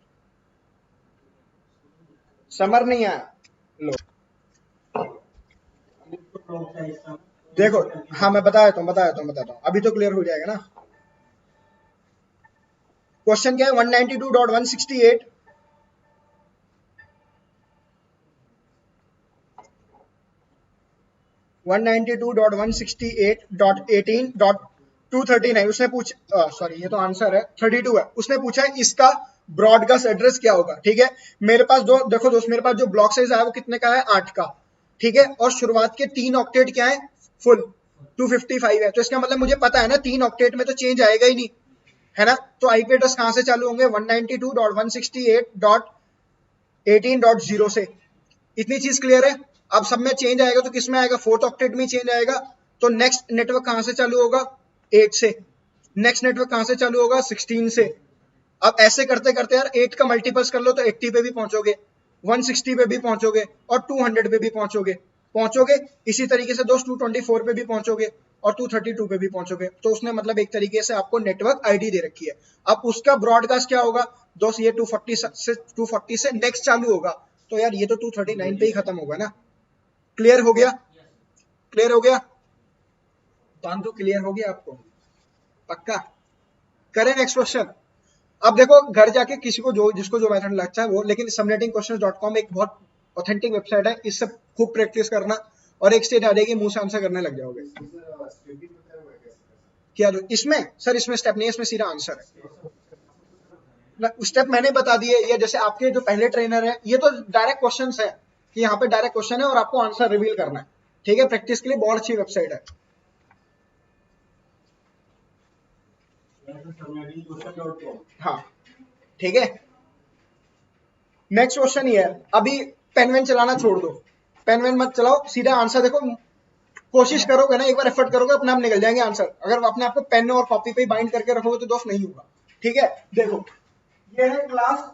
समर नहीं आया लो देखो हाँ मैं बताता हूँ अभी तो क्लियर हो जाएगा ना। क्वेश्चन क्या है 192.168 192.168.18.239 उसने पूछा सॉरी ये तो आंसर है 32 है उसने पूछा है इसका ब्रॉडकास्ट एड्रेस क्या होगा, ठीक है। मेरे पास देखो दोस्त, मेरे पास जो ब्लॉक साइज आया वो कितने का है, 8 का, ठीक है। और शुरुआत के 3 ऑक्टेट क्या है, फुल 255 है। तो इसका मतलब मुझे पता है ना 3 ऑक्टेट में तो चेंज आएगा ही नहीं, है ना। तो आईपी एड्रेस कहां से चालू होंगे, 192.168.18.0 से। इतनी चीज क्लियर है। अब सब में चेंज आएगा तो किस में आएगा, 4th ऑक्टेट में चेंज आएगा। तो नेक्स्ट नेटवर्क कहां से चालू होगा, 8 से। नेक्स्ट नेटवर्क कहां से चालू होगा, 16 से। अब ऐसे करते करते यार 8 का मल्टीपल्स कर लो तो 80 पे भी पहुंचोगे, 160 पे भी पहुंचोगे और 200 पे भी पहुंचोगे। इसी तरीके से दोस्त 224 पे भी पहुंचोगे और 232 पे भी पहुंचोगे। तो उसने मतलब एक तरीके से आपको नेटवर्क आईडी दे रखी है। अब उसका ब्रॉडकास्ट क्या होगा दोस्त, ये 240 से नेक्स्ट चालू होगा। तो यार ये तो 239 पे ही खत्म होगा ना। क्लियर हो गया, क्लियर हो गया, तो क्लियर हो गया आपको, पक्का। करें नेक्स्ट क्वेश्चन। अब देखो घर जाके किसी को जिसको जो मेथड लगता है वो, लेकिन subnettingquestions.com एक बहुत ऑथेंटिक वेबसाइट है, इससे खूब प्रैक्टिस करना और एक स्टेज आ जाएगी मुंह से आंसर करने लग जाओगे। क्या इसमें सर, इसमें स्टेप नहीं है, इसमें सीधा आंसर है। स्टेप मैंने बता दिए, ये जैसे आपके जो पहले ट्रेनर है, ये तो डायरेक्ट क्वेश्चन है कि यहाँ पे डायरेक्ट क्वेश्चन है और आपको आंसर रिवील करना है, ठीक है। प्रैक्टिस के लिए बहुत अच्छी वेबसाइट है। हाँ ठीक है। नेक्स्ट क्वेश्चन ये है, अभी पेन वेन चलाना छोड़ दो, पेन वेन मत चलाओ, सीधा आंसर देखो। कोशिश करोगे ना, एक बार एफर्ट करोगे, अपने आप निकल जाएंगे आंसर। अगर अपने आपको पेन और कॉपी पे बाइंड करके रखोगे तो दोस्त नहीं होगा, ठीक है। देखो ये है क्लास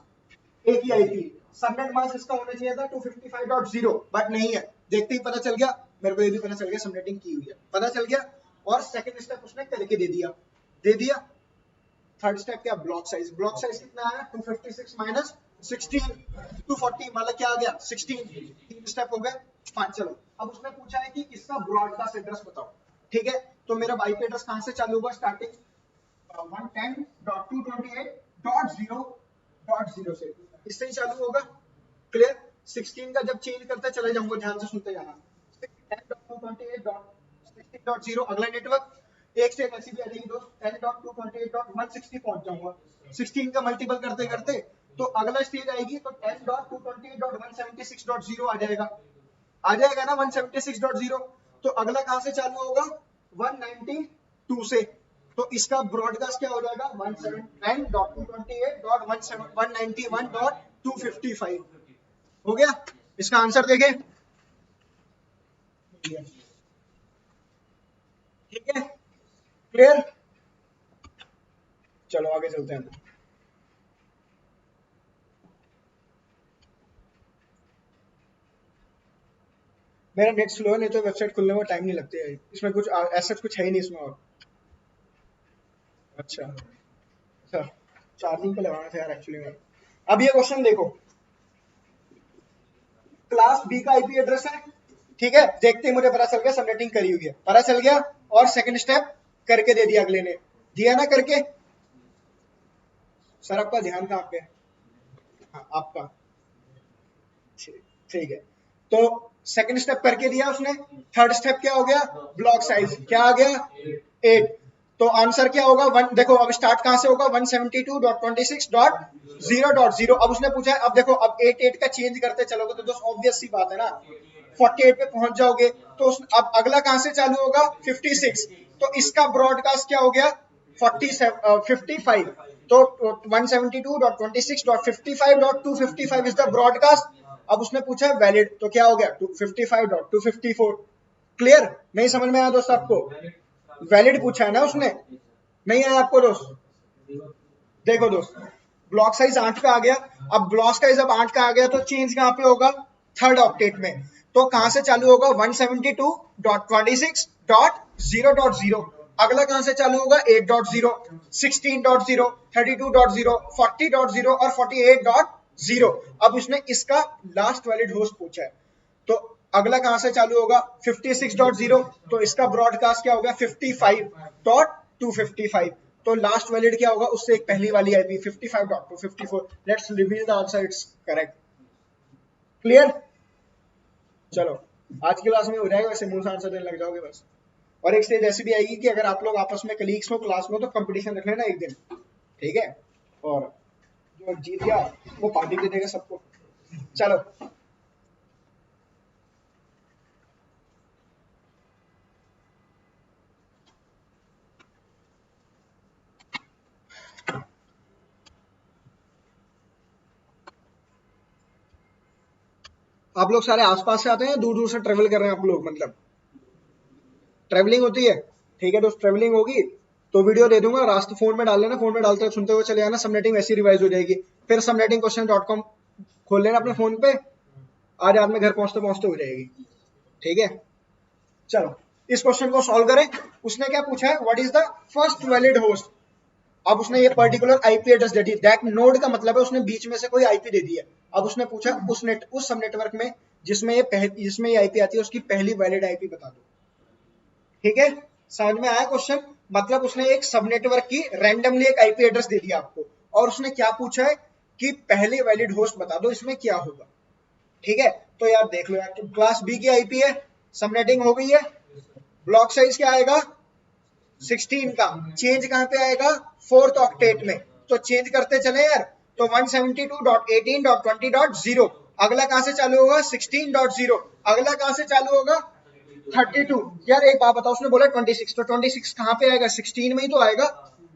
ए की आईपी, सबनेट मास्क इसका होना चाहिए था 255.0, बट नहीं है। देखते ही पता चल गया, मेरे को ये भी पता चल गया सबनेटिंग की हुई है, पता चल गया। और सेकंड स्टेप उसने करके दे दिया। थर्ड स्टेप क्या, ब्लॉक साइज कितना आया, 256 माइनस 16, 240 मतलब क्या आ गया, 16। 3 स्टेप हो गए, 5। चलो अब उसने पूछा है कि इसका ब्रॉडकास्ट एड्रेस बताओ, ठीक है। तो मेरा आईपी एड्रेस कहां से चालू होगा, स्टार्टिंग 110.228.0.0 से, इससे ही चालू होगा। क्लियर। 16 का जब चेंज करते चले जाऊंगा, ध्यान से सुनते जाना। 10.228.16.0 अगला नेटवर्क, एक से ऐसी भी आ जाएगी दोस्त, 10.228.160 पहुंच जाऊंगा। 16 का मल्टीपल करते करते तो अगला स्टेज आएगी तो 10.228.176.0 आ जाएगा ना, 176.0। तो अगला कहां से चालू होगा, 192 से। तो इसका ब्रॉडकास्ट क्या हो जाएगा, 179.228.191.255 हो गया। इसका आंसर देखें, ठीक है, क्लियर। चलो आगे चलते हैं। मेरा नेट स्लो है, नहीं तो वेबसाइट खुलने में टाइम नहीं लगती है। इसमें कुछ ऐसा कुछ है ही नहीं इसमें। और अच्छा चार्जिंग पे लगाना था यार एक्चुअली में। अब ये क्वेश्चन देखो, क्लास बी का आईपी एड्रेस है, ठीक है। देखते ही मुझे पता चल गया सबनेटिंग करी हुई है, पता चल गया। और सेकंड स्टेप करके दे दिया, अगले ने दिया ना करके। सर आपका ध्यान कहाँ पे, हाँ आपका, ठीक है। तो सेकंड स्टेप करके दिया उसने। थर्ड स्टेप क्या हो गया, ब्लॉक साइज क्या आ गया, 8। तो आंसर क्या होगा, देखो अब स्टार्ट कहां से होगा, 172.26.0.0। अब उसने पूछा है, अब देखो अब 8 का चेंज करते चलोगे तो दोस्त ऑब्वियस सी बात है ना, 48 पे पहुंच जाओगे। तो अब अगला कहां से चालू होगा, 56। तो इसका ब्रॉडकास्ट क्या हो गया, 55। तो 172.26.55.255 इज द ब्रॉडकास्ट। अब उसने पूछा है वैलिड, तो क्या हो गया 255.254। क्लियर, नहीं समझ में आया दोस्त आपको, वैलिड पूछा है ना उसने, नहीं आया आपको दोस्त। देखो दोस्त ब्लॉक साइज 8 का आ गया। अब ब्लॉक साइज जब 8 का आ गया तो चेंज कहां पे होगा, थर्ड ऑक्टेट में। तो कहां से चालू होगा, 172.26.0.0। अगला कहां से चालू होगा, 8.0, 16.0, 32.0, 40.0 और 48.0। अब उसने इसका लास्ट वैलिड होस्ट पूछा है, तो अगला कहां से चालू होगा, 56.0। तो इसका ब्रॉडकास्ट क्या होगा, 55.255। तो लास्ट वैलिड क्या होगा, उससे एक पहली वाली IP 55.254। Let's reveal the answer, it's correct. Clear. चलो आज की क्लास में हो जाएगा, वैसे मुंह से आंसर देने लग जाओगे बस। और एक स्टेज ऐसी भी आएगी कि अगर आप लोग आपस में कलीग्स हो क्लास में तो कंपटीशन रख लेना एक दिन, ठीक है। और जो जीत गया वो पार्टी दे देगा सबको। चलो आप लोग सारे आसपास से आते हैं, दूर दूर से ट्रेवल कर रहे हैं आप लोग, मतलब ट्रेवलिंग होती है, ठीक है। तो ट्रेवलिंग होगी तो वीडियो दे दूंगा, रास्ते फोन में डाल लेना, फोन में डालते सुनते हुए चले जाना, सबनेटिंग वैसी रिवाइज हो जाएगी। फिर सबनेटिंग खोल लेना अपने फोन पे, आज रात में घर पहुंचते पहुंचते हो जाएगी, ठीक है। चलो इस क्वेश्चन को सॉल्व करें। उसने क्या पूछा है, what is the first valid host. अब उसने ये particular IP address they the, that node का मतलब है उसने बीच में से कोई आईपी दे दी है। अब उसने पूछा उस सब नेटवर्क में जिसमें ये आईपी आती है उसकी पहली वैलिड आईपी बता दो, ठीक है। समझ में आया क्वेश्चन। मतलब उसने एक सब नेटवर्क की रैंडमली एक आईपी एड्रेस दे दिया आपको, और उसने क्या पूछा है कि पहले वैलिड होस्ट बता दो, इसमें क्या होगा, ठीक है। तो यार देख लो यार, तो क्लास बी की आईपी है, सबनेटिंग हो गई है, ब्लॉक साइज क्या आएगा 16 का, चेंज कहां पे आएगा 4th ऑक्टेट में, तो चेंज करते चले यार। तो 172.18.20.0 अगला कहां से चालू होगा 16.0, अगला कहां से चालू होगा 32। यार एक बात बताओ, उसने बोला 26, तो 26 कहां पे आएगा 16 में ही तो आएगा।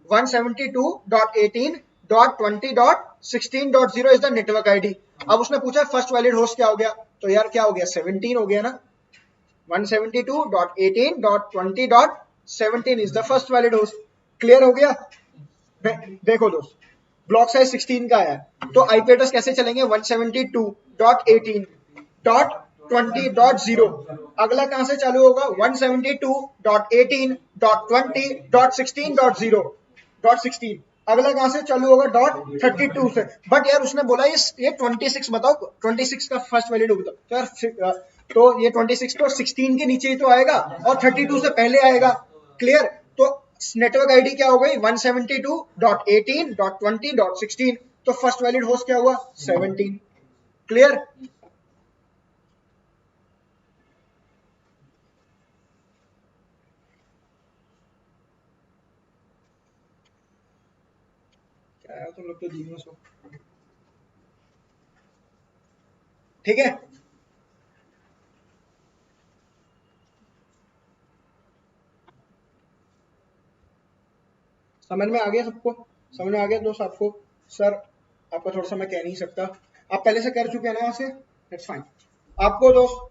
172.18.20.16.0 इज द नेटवर्क आईडी। अब उसने पूछा फर्स्ट वैलिड होस्ट क्या हो गया, तो यार क्या हो गया 17 हो गया ना। 172.18.20.17 is the first valid host. Clear हो गया। देखो दोस्त, ब्लॉक साइज 16 का है, तो आईपी एड्रेस कैसे चलेंगे 172.18.20.0, अगला कहां से चालू होगा 172.18.20.16.0 अगला कहां से चालू होगा .32 से। बट यार उसने बोला ये 26 बताओ, 26 का फर्स्ट वैलिड होगा, तो यार तो ये 26 तो 16 के नीचे ही तो आएगा और 32 से पहले आएगा। क्लियर। तो नेटवर्क आईडी क्या हो गई 172.18.20.16, तो फर्स्ट वैलिड होस्ट क्या हुआ 17। क्लियर। क्या है तुम लोग तो जीनियस हो, ठीक है। समझ में आ गया सबको, समझ में आ गया दोस्त आपको। सर आपको थोड़ा सा मैं कह नहीं सकता, आप पहले से कर चुके हैं ना यहाँ से, दैट्स फाइन। आपको दोस्त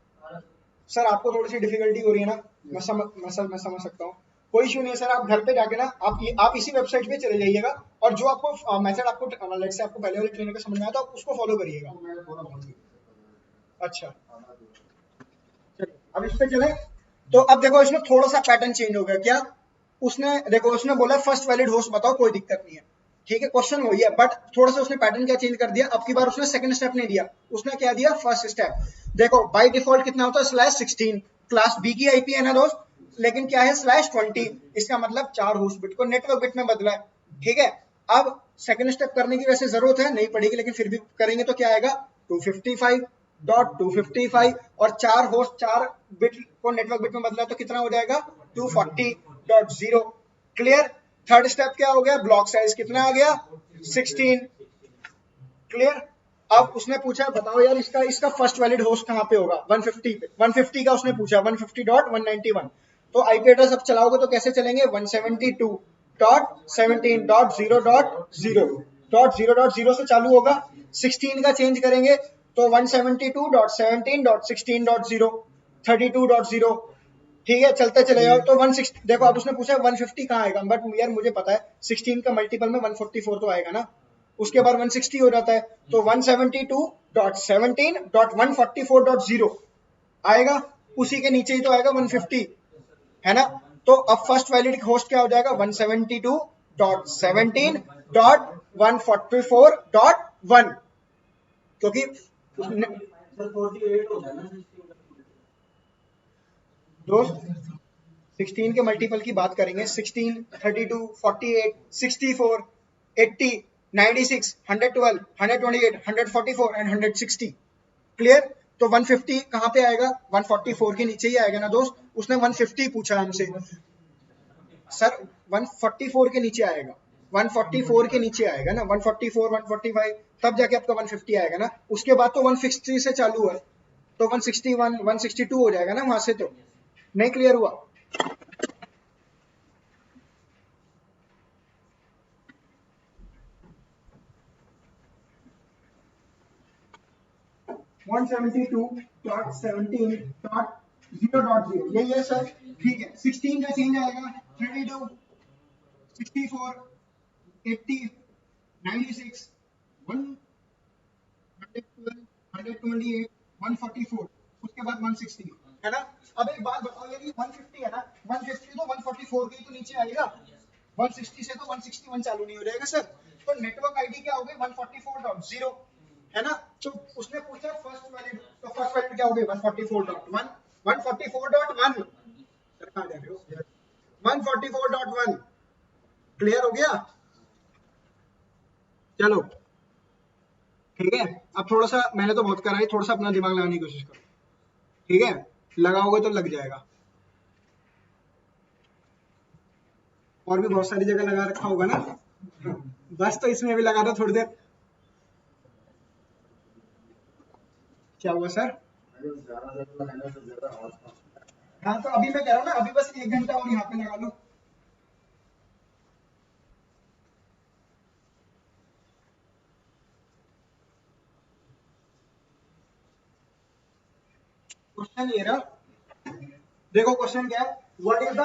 सर आपको थोड़ी सी डिफिकल्टी हो रही है ना, मैं समझ सकता हूँ, कोई इशू नहीं है सर। आप घर पे जाके ना आप इसी वेबसाइट पे चले जाइएगा, और जो आपको मेथड आपको लेट्स से आपको पहले वाले ट्रेनर का समझ में आया तो आप उसको फॉलो करिएगा। अच्छा चलिए अब इस पे चले। तो अब देखो इसमें थोड़ा सा पैटर्न चेंज हो गया। क्या उसने देखो उसने बोला फर्स्ट वैलिड होस्ट बताओ, कोई दिक्कत नहीं है, ठीक है, क्वेश्चन वही है, बट थोड़ा सा उसने पैटर्न क्या चेंज कर दिया। अब की बार उसने सेकंड स्टेप नहीं दिया, उसने क्या दिया फर्स्ट स्टेप। देखो बाय डिफॉल्ट कितना होता है /16, क्लास बी की आईपी है ना दोस्त, लेकिन क्या है /20, इसका मतलब 4 होस्ट बिट को नेटवर्क बिट में बदला है, ठीक है। अब सेकंड स्टेप करने की वैसे जरूरत है नहीं पड़ेगी, लेकिन फिर भी करेंगे तो क्या आएगा 255.255, और 4 होस्ट 4 बिट को नेटवर्क बिट में बदला तो कितना हो जाएगा 240.0। क्लियर। थर्ड स्टेप क्या हो गया, ब्लॉक साइज कितना आ गया 16। क्लियर। अब उसने पूछा बताओ यार इसका फर्स्ट वैलिड होस्ट कहां पे होगा 150 पे, 150 का उसने पूछा 150.191। तो आईपी एड्रेस अब चलाओगे तो कैसे चलेंगे 172.17.0.0 से चालू होगा, 16 का चेंज करेंगे तो 172.17.16.0, 32.0, ठीक है। चलते चले जाओ तो 160। देखो अब उसने पूछा 150 कहाँ आएगा, बट यार मुझे पता है 16 का मल्टीपल में 144 तो आएगा ना, उसके बाद 160 हो जाता है, तो 172.17.144.0 आएगा, उसी के नीचे ही तो आएगा 150, है ना। तो अब फर्स्ट वैलिड होस्ट क्या हो जाएगा 172.17.144.1, क्योंकि दोस्त 16 के मल्टीपल की बात करेंगे, 16, 32, 48, 64, 80, 96, 112, 128, 144 एंड 160। क्लियर। तो 150 कहां पे आएगा 144 के नीचे ही आएगा ना दोस्त, उसने 150 पूछा हमसे, सर 144 के नीचे आएगा, 144 के नीचे आएगा ना, 144 145 तब जाके आपका 150 आएगा ना। उसके बाद तो 160 से चालू है तो 161 162 हो जाएगा ना वहां से। तो नहीं क्लियर हुआ? $172.17.0.0 यही है सर, ठीक है। 16 का चेंज आएगा, 32 64 80 96 112 128 144 उसके बाद 160 है ना। अब एक बात बताओ, यदि 150 है ना, 150 तो 144 के ही तो नीचे आएगा, 160 से तो 161 चालू नहीं हो जाएगा सर। तो नेटवर्क आईडी क्या हो गई? 144.0 है ना। तो उसने पूछा फर्स्ट वैलिड, तो फर्स्ट वैलिड क्या हो गई? 144.1 144.1 सर कहां जा रहे हो? 144.1 क्लियर हो गया? चलो ठीक है। अब थोड़ा सा, मैंने तो बहुत करा है, थोड़ा सा अपना दिमाग लगाने की कोशिश करो, ठीक है। लगाओगे तो लग जाएगा। और भी बहुत सारी जगह लगा रखा होगा ना, बस तो इसमें भी लगा दो थोड़ी देर। क्या हुआ सर? हाँ तो अभी मैं कह रहा हूँ ना, अभी बस 1 घंटा और यहाँ पे लगा लो। क्वेश्चन ये रहा, देखो क्वेश्चन क्या है, what is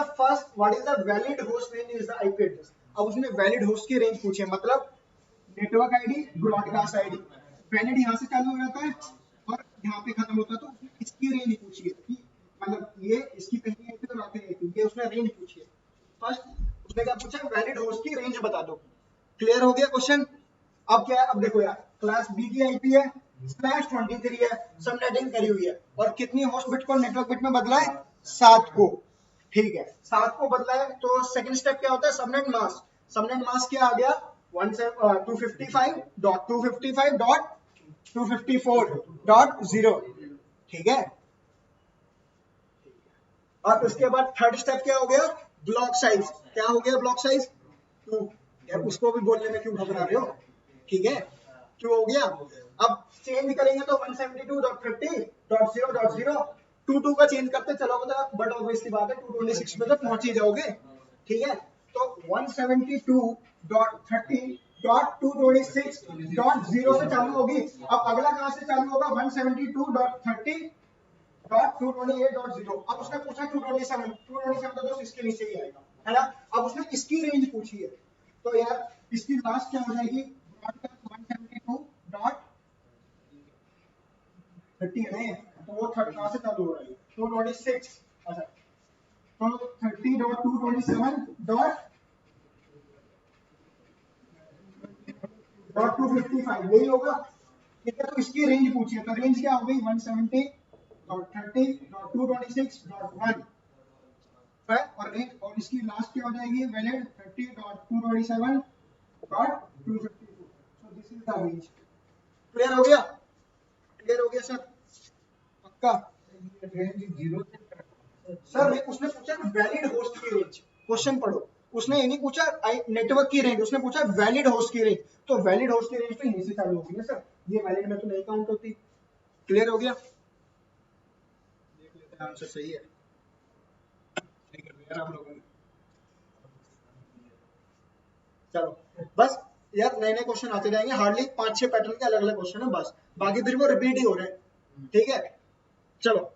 the valid host range is the IP address. अब उसने वैलिड होस्ट की रेंज पूछी है, मतलब network ID broadcast ID, valid यहाँ से चालू हो जाता है और यहाँ पे खत्म होता है। तो उसने इसकी रेंज पूछी है कि मतलब ये इसकी पहली आईपी और आखिरी आईपी, ये उसने रेंज पूछी है। फर्स्ट उसने क्या पूछा? वैलिड होस्ट की रेंज बता दो। क्लियर हो गया क्वेश्चन? अब क्या है, अब देखो यार, क्लास बी की आईपी है /23 है, सबनेटिंग करी हुई है, और कितनी होस्ट बिट को नेटवर्क बिट में बदला है? 7 को, ठीक है 7 को बदला है। तो सेकंड स्टेप क्या होता है? Subnet mask. सबनेट मास्क क्या आ गया? 255.254.0, ठीक है। और उसके बाद थर्ड स्टेप क्या हो गया? Block size. क्या हो गया ब्लॉक साइज? 2। यार उसको भी बोलने में क्यों घबरा रहे हो, ठीक है, क्यों हो गया? अब चेंज करेंगे तो 172.30.0.0 22 का चेंज करते चलोगे तो बट ऑब्वियसली बात है 226 में तो पहुंच ही जाओगे, ठीक है। तो 172.30.226.0 से चालू होगी। अब अगला कहां से चालू होगा? 172.30.228.0। अब उसने पूछा 227, 227 तो दोस्त इसके नीचे ही आएगा, है ना। अब उसने इसकी रेंज पूछी है, तो यार इसकी लास्ट क्या हो जाएगी? 172.30 है ना, तो वो थर्ड कहां से चालू हो रहा है? 226, अच्छा तो 30.227.255 यही होगा, ठीक है। तो इसकी रेंज पूछी है, तो रेंज क्या हो गई? 170.30.226.1 है, और रेंज, और इसकी लास्ट क्या हो जाएगी? Valid 30.227.254। So this is the range. Clear हो गया? क्लियर हो गया सर? पक्का? सर उसने पूछा वैलिड होस्ट की रेंज, क्वेश्चन पढ़ो। उसने ये नहीं पूछा नेटवर्क की रेंज, उसने पूछा वैलिड होस्ट की रेंज। तो वैलिड होस्ट की रेंज तो यहीं से चालू होगी ना सर, ये वैलिड में तो नहीं काउंट होती। क्लियर हो गया? देख लेते हैं आंसर सही है, नहीं कर दिया आप लोगों ने। चलो बस यार, नए नए क्वेश्चन आते जाएंगे, हार्डली 5-6 पैटर्न के अलग अलग क्वेश्चन है बस, बाकी फिर वो रिपीट ही हो रहे हैं, ठीक है। चलो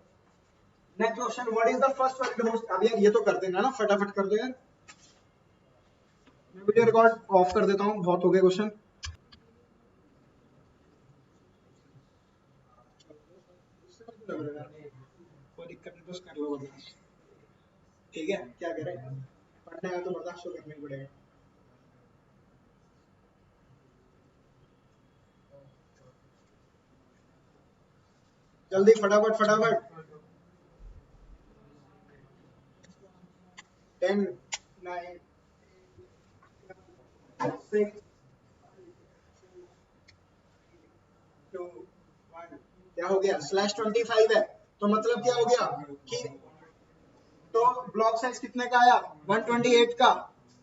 next question, what is the first valid host. अब यार ये तो कर देना ना, फटाफट कर दो यार। मैं वीडियो रिकॉर्ड ऑफ कर देता हूँ, बहुत हो गए क्वेश्चन। कोई दिक्कत नहीं, बस कर लो बर्दाश्त, ठीक है। क्या करें, पढ़ने का तो बर्दाश्त तो करना ही पड़ेगा। जल्दी फटाफट फटाफट। 10 9 6 2 1। क्या हो गया? /25 है, तो मतलब क्या हो गया कि, तो ब्लॉक साइज कितने का आया? 128 का,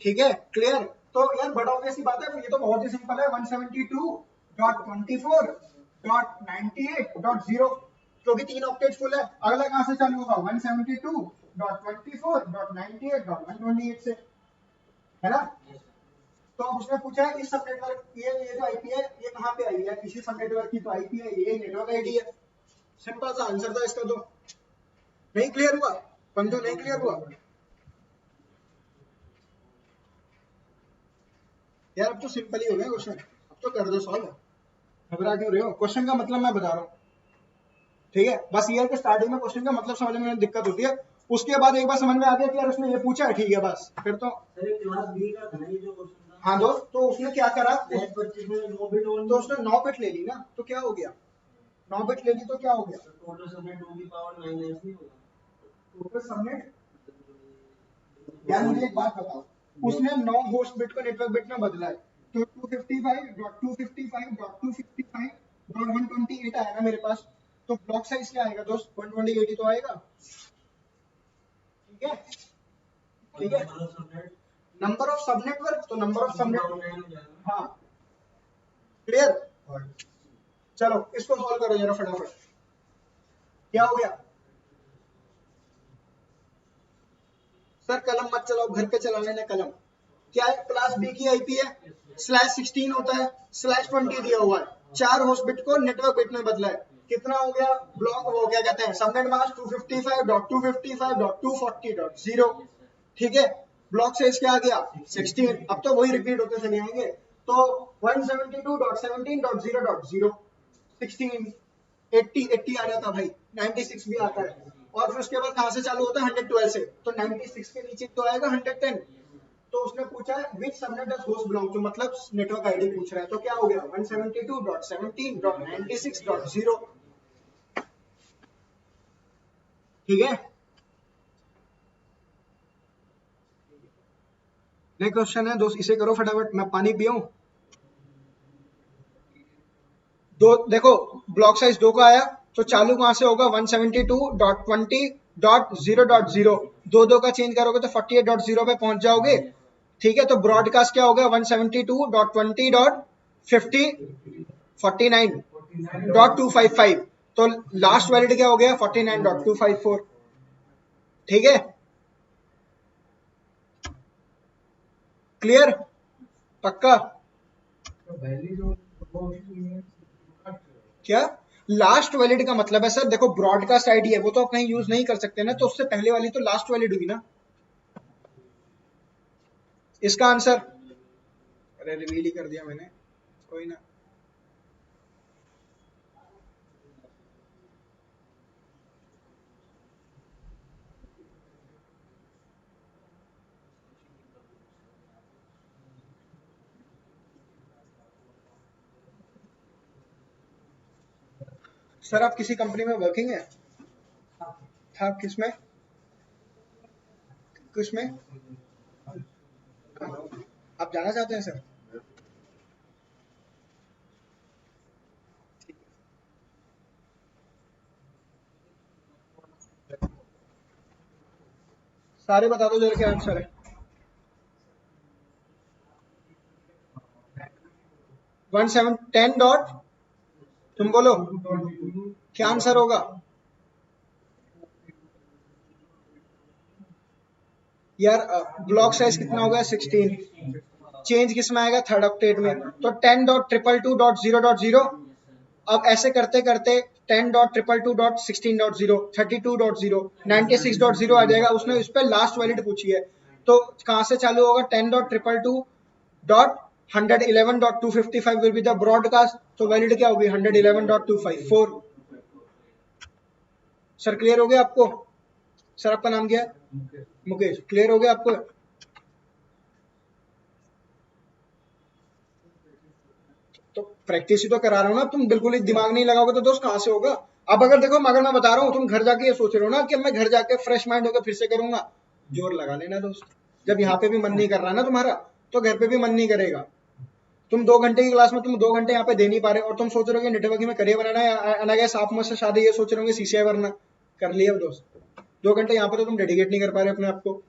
ठीक है। क्लियर? तो यार बड़ा ऑब्वियस सी बात है, ये तो बहुत ही सिंपल है, 172.24.98.0, क्योंकि 3 ऑक्टेट फुल है। अगला कहां से चालू होगा? 172.24.98.128 से, है ना? तो उसने पूछा है इस सब नेटवर्क, ये जो आईपी है ये कहाँ पे आई है, इसी सब नेटवर्क की तो आईपी है, ये नेटवर्क आईडी है। सिंपल सा आंसर था इसका। तो नहीं क्लियर हुआ? पंजो नहीं क्लियर हुआ यार? अब तो सिंपल ही हो गया क्वेश्चन, अब तो कर दो सॉल्व। घबरा क्यों रहे हो? क्वेश्चन का मतलब मैं बता रहा हूँ, ठीक है? बस ईयर के स्टार्टिंग में क्वेश्चन का मतलब समझने में दिक्कत होती है, उसके बाद एक बार समझ में आ गया कि यार उसने ये पूछा है, ठीक है, बस फिर तो। हाँ दोस्त, तो उसने क्या करा, तो उसने 9 बिट ले ली ना, तो क्या हो गया? 9 बिट ले ली तो क्या हो गया? Total subnet. यार मुझे एक बात बताओ, उसने 9 होस्ट बिट को नेटवर्क बिट में बदला है, तो 255.255.255.128 आया ना मेरे पास, तो ब्लॉक साइज क्या आएगा दोस्त? 128 तो आएगा, ठीक है? ठीक है, नंबर ऑफ सब नेटवर्क, तो नंबर ऑफ सब नेटवर्क, हाँ क्लियर। चलो इसको सॉल्व करो जरा फटाफट। क्या हो गया सर? कलम मत चलाओ, घर पे चला लेना कलम। क्या है? क्लास बी की आईपी है, /16 होता है, /20 दिया हुआ है, 4 होस्ट बिट को नेटवर्क बिट में बदला है, कितना हो गया? ब्लॉक, वो क्या कहते हैं, सबनेट मास्क 255.255.240.0, ठीक है? ब्लॉक साइज क्या आ गया? 16। अब तो वही रिपीट होते चले आएंगे, तो 172.17.0.0, 16, 80 आ जाता भाई, 96 भी आता है, और फिर उसके बाद कहां से चालू होता है? 112 से, तो 96 के नीचे तो आएगा 110। तो उसने पूछा है which subnet does host belong to, मतलब नेटवर्क आईडी पूछ रहा है, तो क्या हो गया? 172.17.96.0, ठीक है? नेक्स्ट क्वेश्चन है दोस्त, इसे करो फटाफट, मैं पानी पियूं। दो देखो, ब्लॉक साइज 2 का आया, तो चालू कहां से होगा? 172.20.0.0, दो का चेंज करोगे तो 48.0 पे पहुंच जाओगे, ठीक है? तो ब्रॉडकास्ट क्या हो गया? 172.20.50 49.255, तो लास्ट वैलिड क्या हो गया? 49.254, ठीक है? क्लियर? पक्का? क्या लास्ट वैलिड का मतलब है सर? देखो ब्रॉडकास्ट आईडी है, वो तो आप कहीं यूज नहीं कर सकते ना, तो उससे पहले वाली तो लास्ट वैलिड हुई ना। इसका आंसर, अरे रिवील ही कर दिया मैंने, कोई ना। सर आप किसी कंपनी में वर्किंग है? था किसमें? किसमें आप जाना चाहते हैं सर? सारे बता दो जरा क्या आंसर है। 1710 डॉट, तुम बोलो क्या आंसर होगा? यार ब्लॉक साइज कितना हो गया? 16। चेंज किस में आएगा? थर्ड ऑक्टेट में, तो 10.222.0.0। अब ऐसे करते करते 10.222.16.0, 32.0, 96.0 आ जाएगा। उसने इस पर लास्ट वैलिड पूछी है, तो कहां से चालू होगा? 10.222.111.255 विल बी द ब्रॉडकास्ट, तो वैलिड क्या होगी? 111.254। सर क्लियर हो गया आपको? सर आपका नाम क्या है? मुकेश। क्लियर हो गया आपको? तो प्रैक्टिस ही तो करा रहा हूँ ना, तुम बिल्कुल ही दिमाग नहीं लगाओगे तो दोस्त कहाँ से होगा? अब अगर देखो, अगर मैं बता रहा हूँ, तुम घर जाके ये सोच रहे हो ना कि मैं घर जाके फ्रेश माइंड होकर फिर से करूंगा, जोर लगा लेना दोस्त। जब यहाँ पे भी मन नहीं कर रहा ना तुम्हारा, तो घर पे भी मन नहीं करेगा। तुम 2 घंटे की क्लास में तुम 2 घंटे यहाँ पे दे नहीं पा रहे, और तुम सोच रहे हो कि नेटवर्किंग में करियर बनाना है, अलग है सांप में से शादी, ये सोच रहे हो सीसीआई बनना। कर लिया दोस्त, 2 घंटे यहाँ पे तो तुम डेडिकेट नहीं कर पा रहे अपने आप को।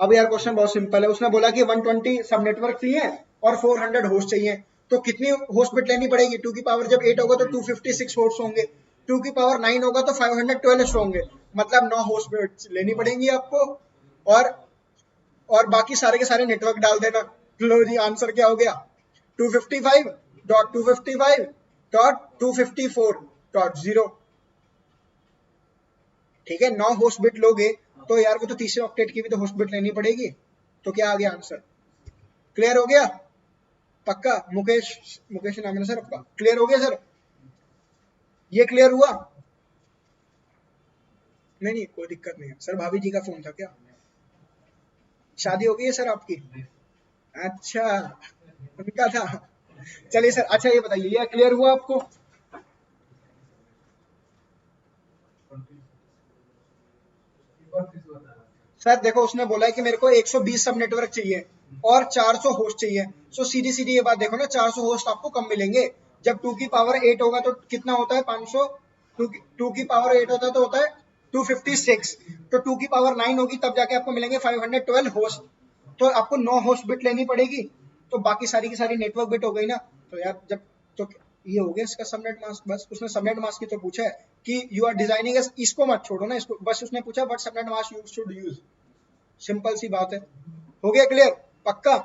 अब यार क्वेश्चन बहुत सिंपल है, उसने बोला कि 120 सब नेटवर्क चाहिए और 400 होस्ट चाहिए, तो कितनी होस्ट बिट लेनी पड़ेगी? 2 की पावर जब 8 होगा तो 256 होस्ट होंगे, 2 की पावर 9 होगा तो 512 होंगे, मतलब 9 होस्ट बिट लेनी पड़ेंगी आपको। और और बाकी सारे के सारे नेटवर्क डाल देना। लो जी, आंसर क्या हो गया? 255.255.254.0। ठीक है, 9 होस्ट बिट लोगे तो यार वो तो तीसरे ऑक्टेट की भी तो होस्ट बिट लेनी पड़ेगी। तो क्या आ गया आंसर? क्लियर हो गया? पक्का? मुकेश, मुकेश नाम है ना सर आपका? क्लियर हो गया सर? ये क्लियर हुआ? नहीं नहीं, कोई दिक्कत नहीं है सर, भाभी जी का फोन था क्या? शादी हो गई है सर आपकी? अच्छा, उनका था। चलिए सर, अच्छा ये बताइए, ये क्लियर हुआ आपको? सर देखो, उसने बोला है कि मेरे को 120 सब नेटवर्क चाहिए और 400 होस्ट चाहिए। सो सीधी सीधी ये बात देखो ना, 400 होस्ट आपको कम मिलेंगे। जब 2 की पावर 8 होगा तो कितना होता है? 500। 2 की पावर 8 होता है तो होता है 256। तो 2 की पावर 9 होगी तब जाके आपको मिलेंगे 512 होस्ट। तो आपको 9 होस्ट बिट लेनी पड़ेगी, तो बाकी सारी की सारी नेटवर्क बिट हो गई ना। तो यार जब, तो ये हो गया इसका सबनेट मास्क। बस उसने सबनेट मास्क की तो पूछा है कि यू आर डिजाइनिंग, इसको मत छोड़ो ना, इसको बस उसने पूछा what subnet mask you should use. Simple सी बात है। हो गया क्लियर? पक्का?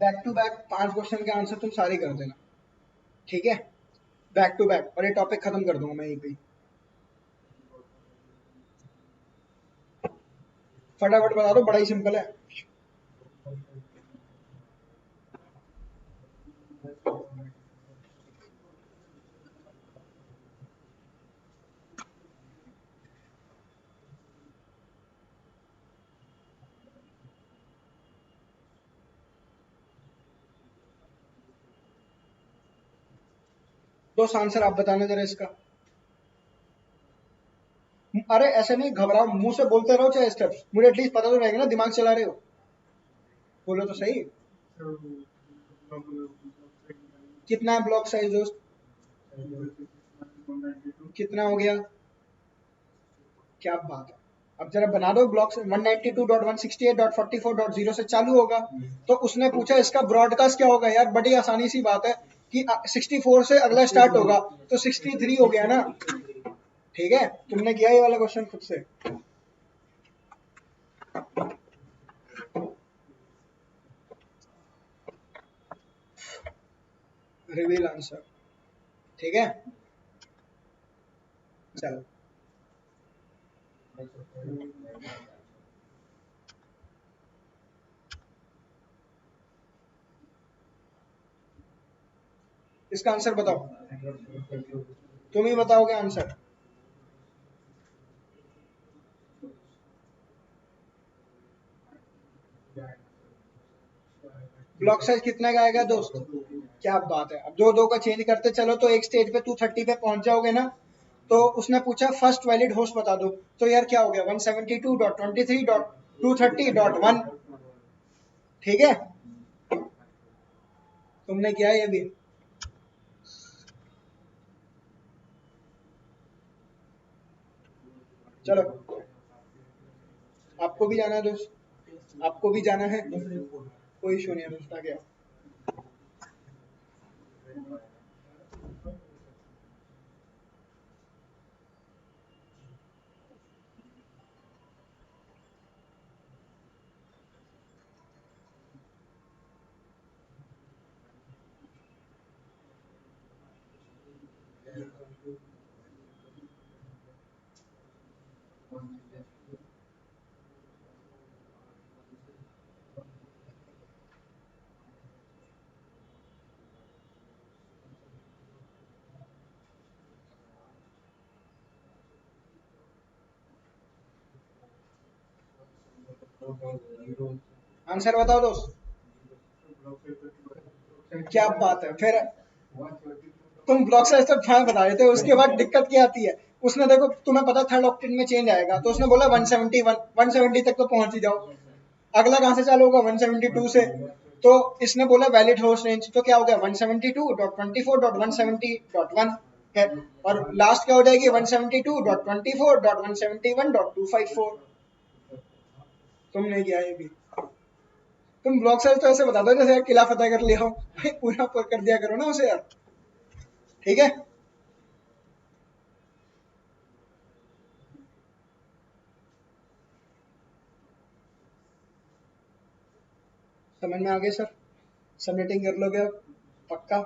बैक टू बैक 5 क्वेश्चन के आंसर तुम सारे कर देना, ठीक है? बैक टू बैक, और ये टॉपिक खत्म कर दूंगा मैं यहीं पे। फटाफट बता दो, बड़ा ही सिंपल है। 2 आंसर आप बताना जरा इसका। अरे ऐसे नहीं घबराओ, मुंह से बोलते रहो चाहे स्टेप्स, मुझे एटलीस्ट पता तो रहेगा ना दिमाग चला रहे हो। बोलो तो सही। कितना है ब्लॉक साइज दोस्त? कितना हो गया? क्या बात है। अब जरा बना दो ब्लॉक से। 192.168.44.0 से चालू होगा। तो उसने पूछा इसका ब्रॉडकास्ट क्या होगा? यार बड़ी आसानी सी बात है कि 64 से अगला स्टार्ट होगा, तो 63 हो गया ना। ठीक है, तुमने किया ये वाला क्वेश्चन खुद से। रिवील आंसर, ठीक है। चलो, इसका आंसर बताओ। तुम ही बताओगे आंसर। ब्लॉक साइज कितने का आएगा दोस्त? क्या बात है। अब दो दो का चेंज करते चलो तो एक स्टेज पे 230 पे पहुंच जाओगे ना। तो उसने पूछा फर्स्ट वैलिड होस्ट बता दो, तो यार क्या हो गया? 172.23.230.1। ठीक है, तुमने किया ये भी। चलो, आपको भी जाना है दोस्त, आपको भी जाना है, कोई इशू नहीं है दोस्त, आ गया। आंसर बताओ दोस्त। क्या बात है, फिर तुम ब्लॉक साइज तो हाँ बता रहे थे, उसके बाद दिक्कत क्या आती है। उसने देखो तुम्हें पता थर्ड ऑक्टेट में चेंज आएगा, तो उसने बोला 171, 170 तक तो पहुंच ही जाओ। अगला कहां से चालू होगा, 172 से। तो इसने बोला वैलिड होस्ट रेंज, तो क्या हो गया 172.24.170.1 है। और लास्ट क्या हो जाएगी 172.24.171.254। तुमने किया ये भी। तुम ब्लॉक साइज तो ऐसे बता दो जैसे किला फतेह कर लिया हो भाई, पूरा कर दिया करो ना उसे यार। ठीक है, समझ में आ गए सर। सबमिटिंग कर लोगे अब पक्का,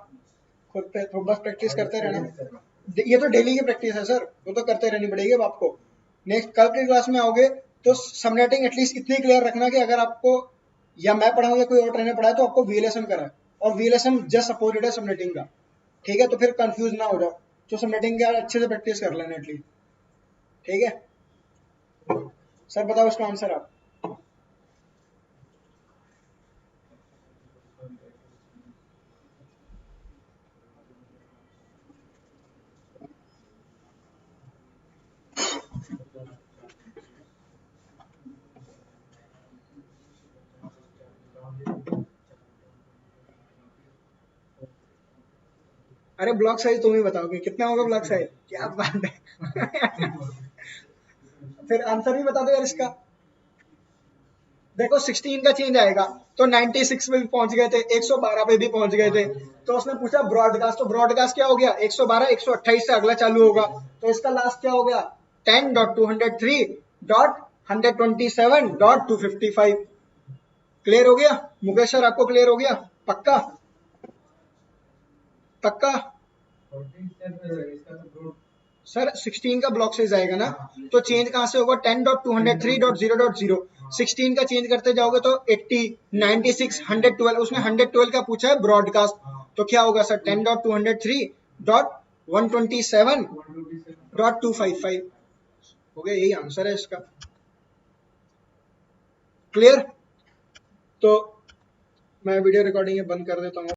खुद पे तो बस प्रैक्टिस करते रहना। ये तो डेली की प्रैक्टिस है सर, वो तो करते रहनी पड़ेगी अब आपको। नेक्स्ट कल की क्लास में आओगे तो सबनेटिंग एटलीस्ट इतनी क्लियर रखना कि अगर आपको या मैं पढ़ाऊँ या कोई और ट्रेनर पढ़ाए तो आपको वीएलएसएम करा है, और वीएलएसएम जस्ट सपोर्टेड है सबनेटिंग का। ठीक है, तो फिर कंफ्यूज ना हो जाओ, तो सबनेटिंग का अच्छे से प्रैक्टिस कर लेना एटलीस्ट। ठीक है सर, बताओ इसका आंसर आप। अरे ब्लॉक साइज तुम ही बताओगे कितना होगा ब्लॉक साइज, क्या बात है फिर आंसर भी बता दो यार इसका। देखो 16 का चेंज आएगा, तो 96 पे भी पहुंच गए थे, 112 पे भी पहुंच गए थे। तो उसने पूछा ब्रॉडकास्ट, तो ब्रॉडकास्ट क्या हो गया 112, 128 से अगला चालू होगा। तो इसका लास्ट क्या हो गया 10.203.127.255। क्लियर हो गया मुकेश सर, आपको क्लियर हो गया पक्का? पक्का सर 16 का ब्लॉक साइज आएगा ना, तो चेंज कहां से होगा 10.203.0.0। 16 का चेंज करते जाओगे तो 80, 96, 112, उसने 112 का पूछा है ब्रॉडकास्ट, तो क्या होगा सर 10.203.127.255 हो गया, यही आंसर है इसका। क्लियर, तो मैं वीडियो रिकॉर्डिंग बंद कर देता हूँ।